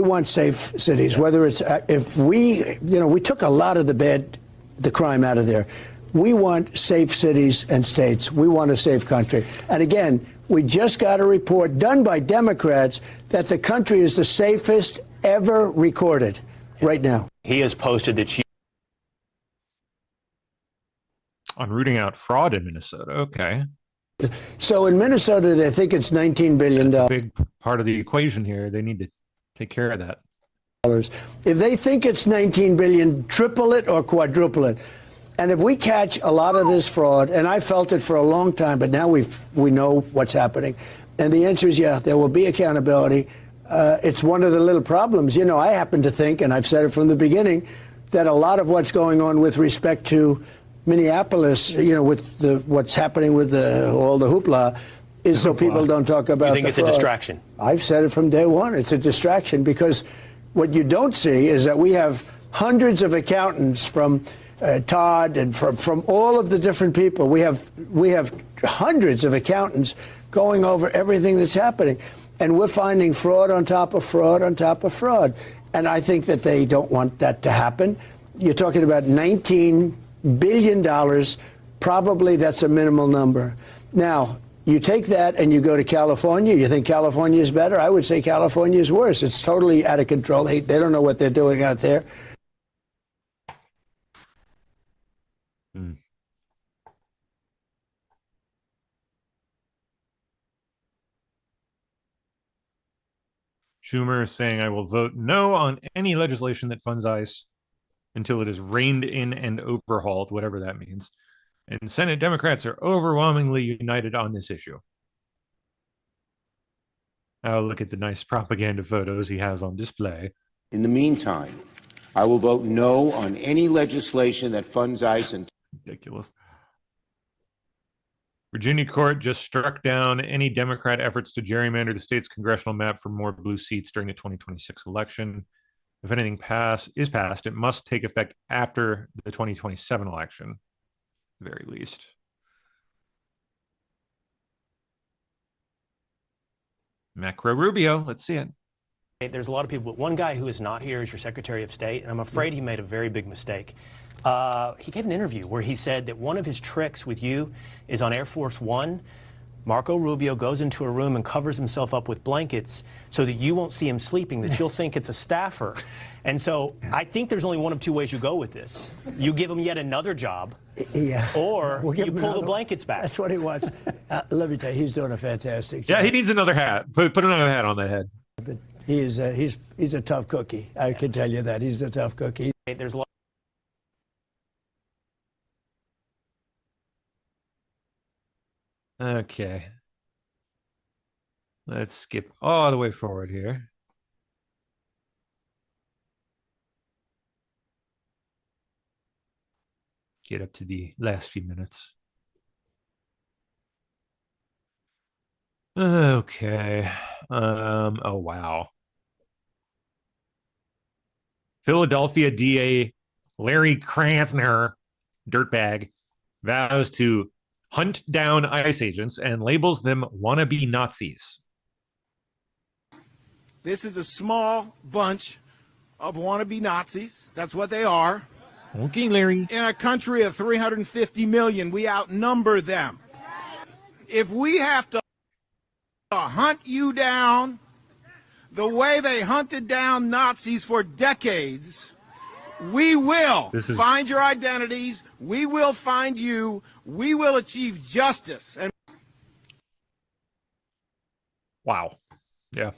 want safe cities. Whether it's if we took a lot of the crime out of there. We want safe cities and states. We want a safe country. And again, we just got a report done by Democrats that the country is the safest ever recorded right now. He has posted that you. On rooting out fraud in Minnesota. Okay. So in Minnesota, they think it's $19 billion. That's a big part of the equation here. They need to take care of that. If they think it's $19 billion, triple it or quadruple it. And if we catch a lot of this fraud, and I felt it for a long time, but now we know what's happening. And the answer is, yeah, there will be accountability. It's one of the little problems. You know, I happen to think, and I've said it from the beginning, that a lot of what's going on with respect to Minneapolis, you know, with what's happening with all the hoopla, is so people don't talk about You think the it's fraud. a distraction? I've said it from day one. It's a distraction because what you don't see is that we have hundreds of accountants from Todd and from all of the different people. We have hundreds of accountants going over everything that's happening. And we're finding fraud on top of fraud on top of fraud. And I think that they don't want that to happen. You're talking about $19 billion. Probably that's a minimal number. Now, you take that and you go to California. You think California is better? I would say California is worse. It's totally out of control. They don't know what they're doing out there. Schumer is saying, I will vote no on any legislation that funds ICE until it is reined in and overhauled, whatever that means. And Senate Democrats are overwhelmingly united on this issue. Oh, look at the nice propaganda photos he has on display. In the meantime, I will vote no on any legislation that funds ICE and ridiculous. Virginia court just struck down any Democrat efforts to gerrymander the state's congressional map for more blue seats during the 2026 election. If anything is passed, it must take effect after the 2027 election, at the very least. Macro Rubio, let's see it. There's a lot of people, but one guy who is not here is your Secretary of State, and I'm afraid he made a very big mistake. He gave an interview where he said that one of his tricks with you is on Air Force One. Marco Rubio goes into a room and covers himself up with blankets so that you won't see him sleeping, that you'll think it's a staffer. And so I think there's only one of two ways you go with this. You give him yet another job, or you pull the blankets back. That's what he wants. Let me tell you, he's doing a fantastic job. Yeah, he needs another hat. Put another hat on that head. But he's a tough cookie. I can tell you that. He's a tough cookie. There's a lot. Okay. Let's skip all the way forward here. Get up to the last few minutes. Okay. Oh, wow. Philadelphia DA Larry Krasner, dirtbag, vows to hunt down ICE agents and labels them wannabe Nazis. This is a small bunch of wannabe Nazis. That's what they are. Okay, Larry. In a country of 350 million, we outnumber them. If we have to hunt you down the way they hunted down Nazis for decades, we will find your identities. We will find you. We will achieve justice. And wow. Yeah.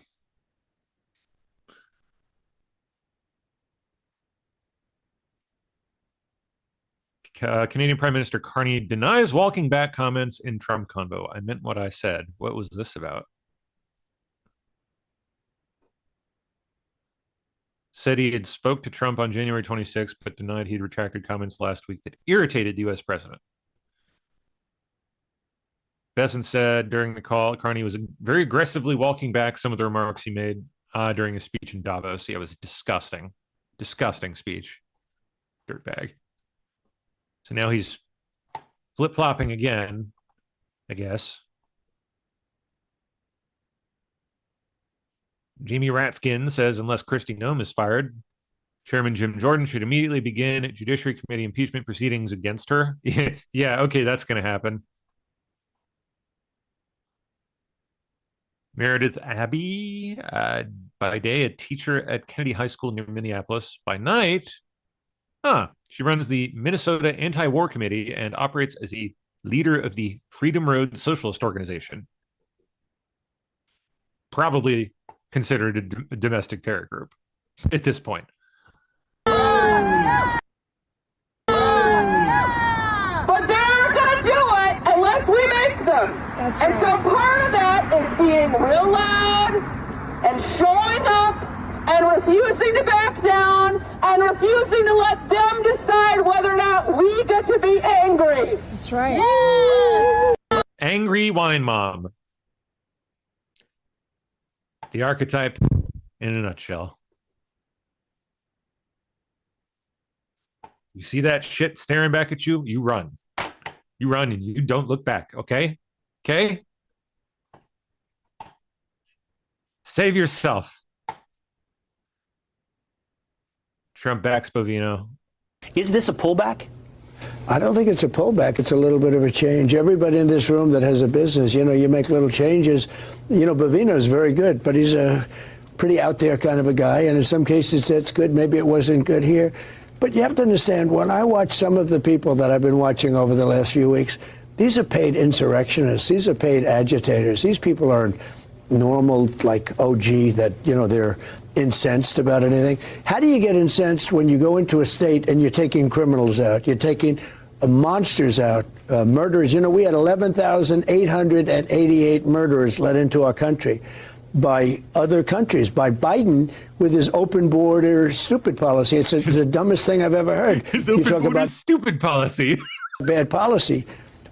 Canadian Prime Minister Carney denies walking back comments in Trump convo. I meant what I said. What was this about? Said he had spoke to Trump on January 26th, but denied he'd retracted comments last week that irritated the U.S. president. Besant said during the call, Carney was very aggressively walking back some of the remarks he made during his speech in Davos. Yeah, it was a disgusting speech. Dirtbag. So now he's flip-flopping again, I guess. Jamie Ratskin says unless Kristi Noem is fired, Chairman Jim Jordan should immediately begin Judiciary Committee impeachment proceedings against her. Yeah, okay, that's going to happen. Meredith Abbey, by day, a teacher at Kennedy High School near Minneapolis. By night, she runs the Minnesota Anti-War Committee and operates as a leader of the Freedom Road Socialist Organization. Probably considered a domestic terror group at this point. But they're going to do it unless we make them. And so part of that is being real loud and showing up and refusing to back down and refusing to let them decide whether or not we get to be angry. That's right. Angry wine mom. The archetype in a nutshell. You see that shit staring back at you, you run. You run and you don't look back, okay? Okay? Save yourself. Trump backs Bovino. Is this a pullback? I don't think it's a pullback. It's a little bit of a change. Everybody in this room that has a business, you make little changes. Bovino is very good, but he's a pretty out there kind of a guy. And in some cases, that's good. Maybe it wasn't good here. But you have to understand, when I watch some of the people that I've been watching over the last few weeks, these are paid insurrectionists. These are paid agitators. These people aren't normal, like OG, that, they're incensed about anything. How do you get incensed when you go into a state and you're taking criminals out? You're taking monsters out, murderers. We had 11,888 murderers let into our country by other countries, by Biden with his open border stupid policy. It's the dumbest thing I've ever heard. You talk about stupid policy. Bad policy.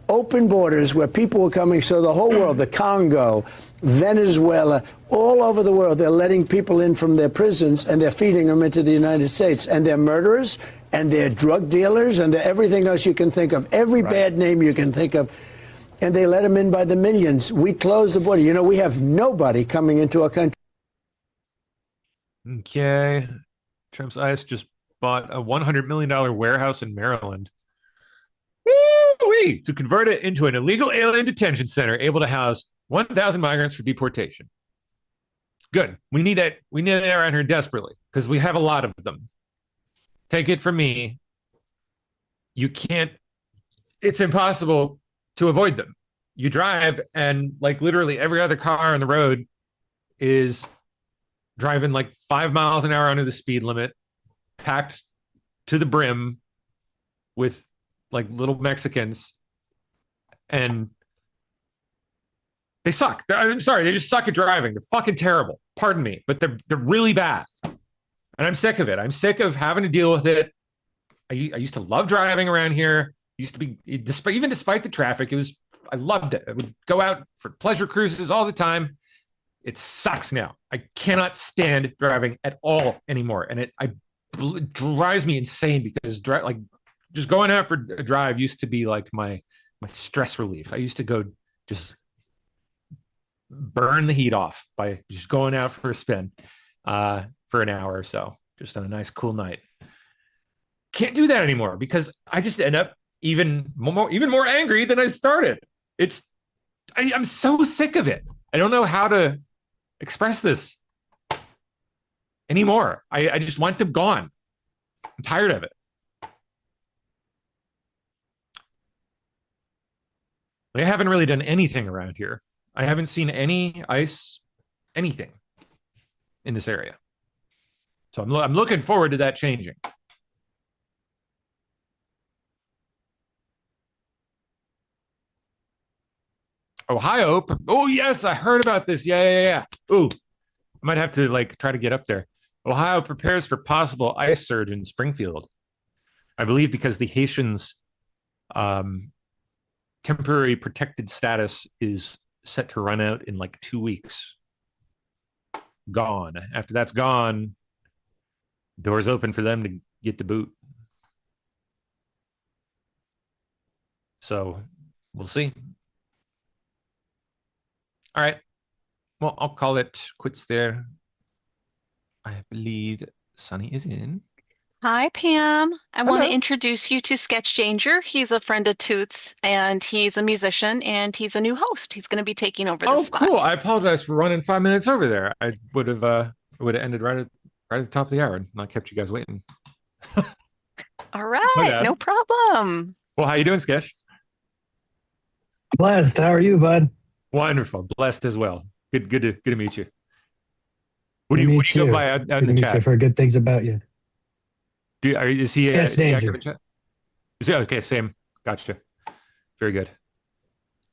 Open borders where people were coming, so the whole world, the Congo, Venezuela, all over the world, they're letting people in from their prisons and they're feeding them into the United States. And they're murderers and they're drug dealers and they're everything else you can think of, every bad name you can think of. And they let them in by the millions. We closed the border. We have nobody coming into our country. Okay. Trump's ICE just bought a $100 million warehouse in Maryland. Woo-wee! To convert it into an illegal alien detention center able to house 1,000 migrants for deportation. Good. We need that. We need that around here desperately because we have a lot of them. Take it from me. You can't. It's impossible to avoid them. You drive and literally every other car on the road is driving 5 miles an hour under the speed limit, packed to the brim with little Mexicans, and they suck. I'm sorry, they just suck at driving. They're fucking terrible. Pardon me, but they're really bad, and I'm sick of it. I'm sick of having to deal with it. I used to love driving around here. Used to be, despite the traffic, I loved it. I would go out for pleasure cruises all the time. It sucks now. I cannot stand driving at all anymore, and it drives me insane because just going out for a drive used to be my stress relief. I used to go just burn the heat off by just going out for a spin for an hour or so, just on a nice cool night. Can't do that anymore because I just end up even more angry than I started. I'm so sick of it. I don't know how to express this anymore. I just want them gone. I'm tired of it. I haven't really done anything around here. I haven't seen any ICE, anything in this area. So I'm looking forward to that changing. Ohio. Oh, yes, I heard about this. Yeah. Ooh, I might have to try to get up there. Ohio prepares for possible ICE surge in Springfield. I believe because the Haitians temporary protected status is set to run out in like 2 weeks. Gone. After that's gone, doors open for them to get the boot. So we'll see. All right. Well, I'll call it quits there. I believe Sunny is in. Hi, Pam. I want to Hello. introduce you to Sketch Danger. He's a friend of Toots, and he's a musician, and he's a new host. He's going to be taking over the spot. Cool. I apologize for running 5 minutes over there. I would have ended right at the top of the hour and not kept you guys waiting. All right, no problem. Well, how you doing, Sketch? Blessed. How are you, bud? Wonderful. Blessed as well. Good to meet you. What do you go by out in the chat? I've heard good things about you. Is he Sketch Danger. active in chat? Is he okay? Same. Gotcha. Very good.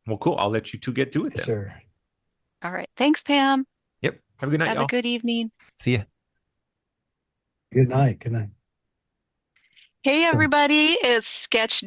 Well, cool. I'll let you two get to it then. Sir. All right. Thanks, Pam. Yep. Have a good night, Have y'all. a good evening. See ya. Good night. Good night. Hey, everybody. It's Sketch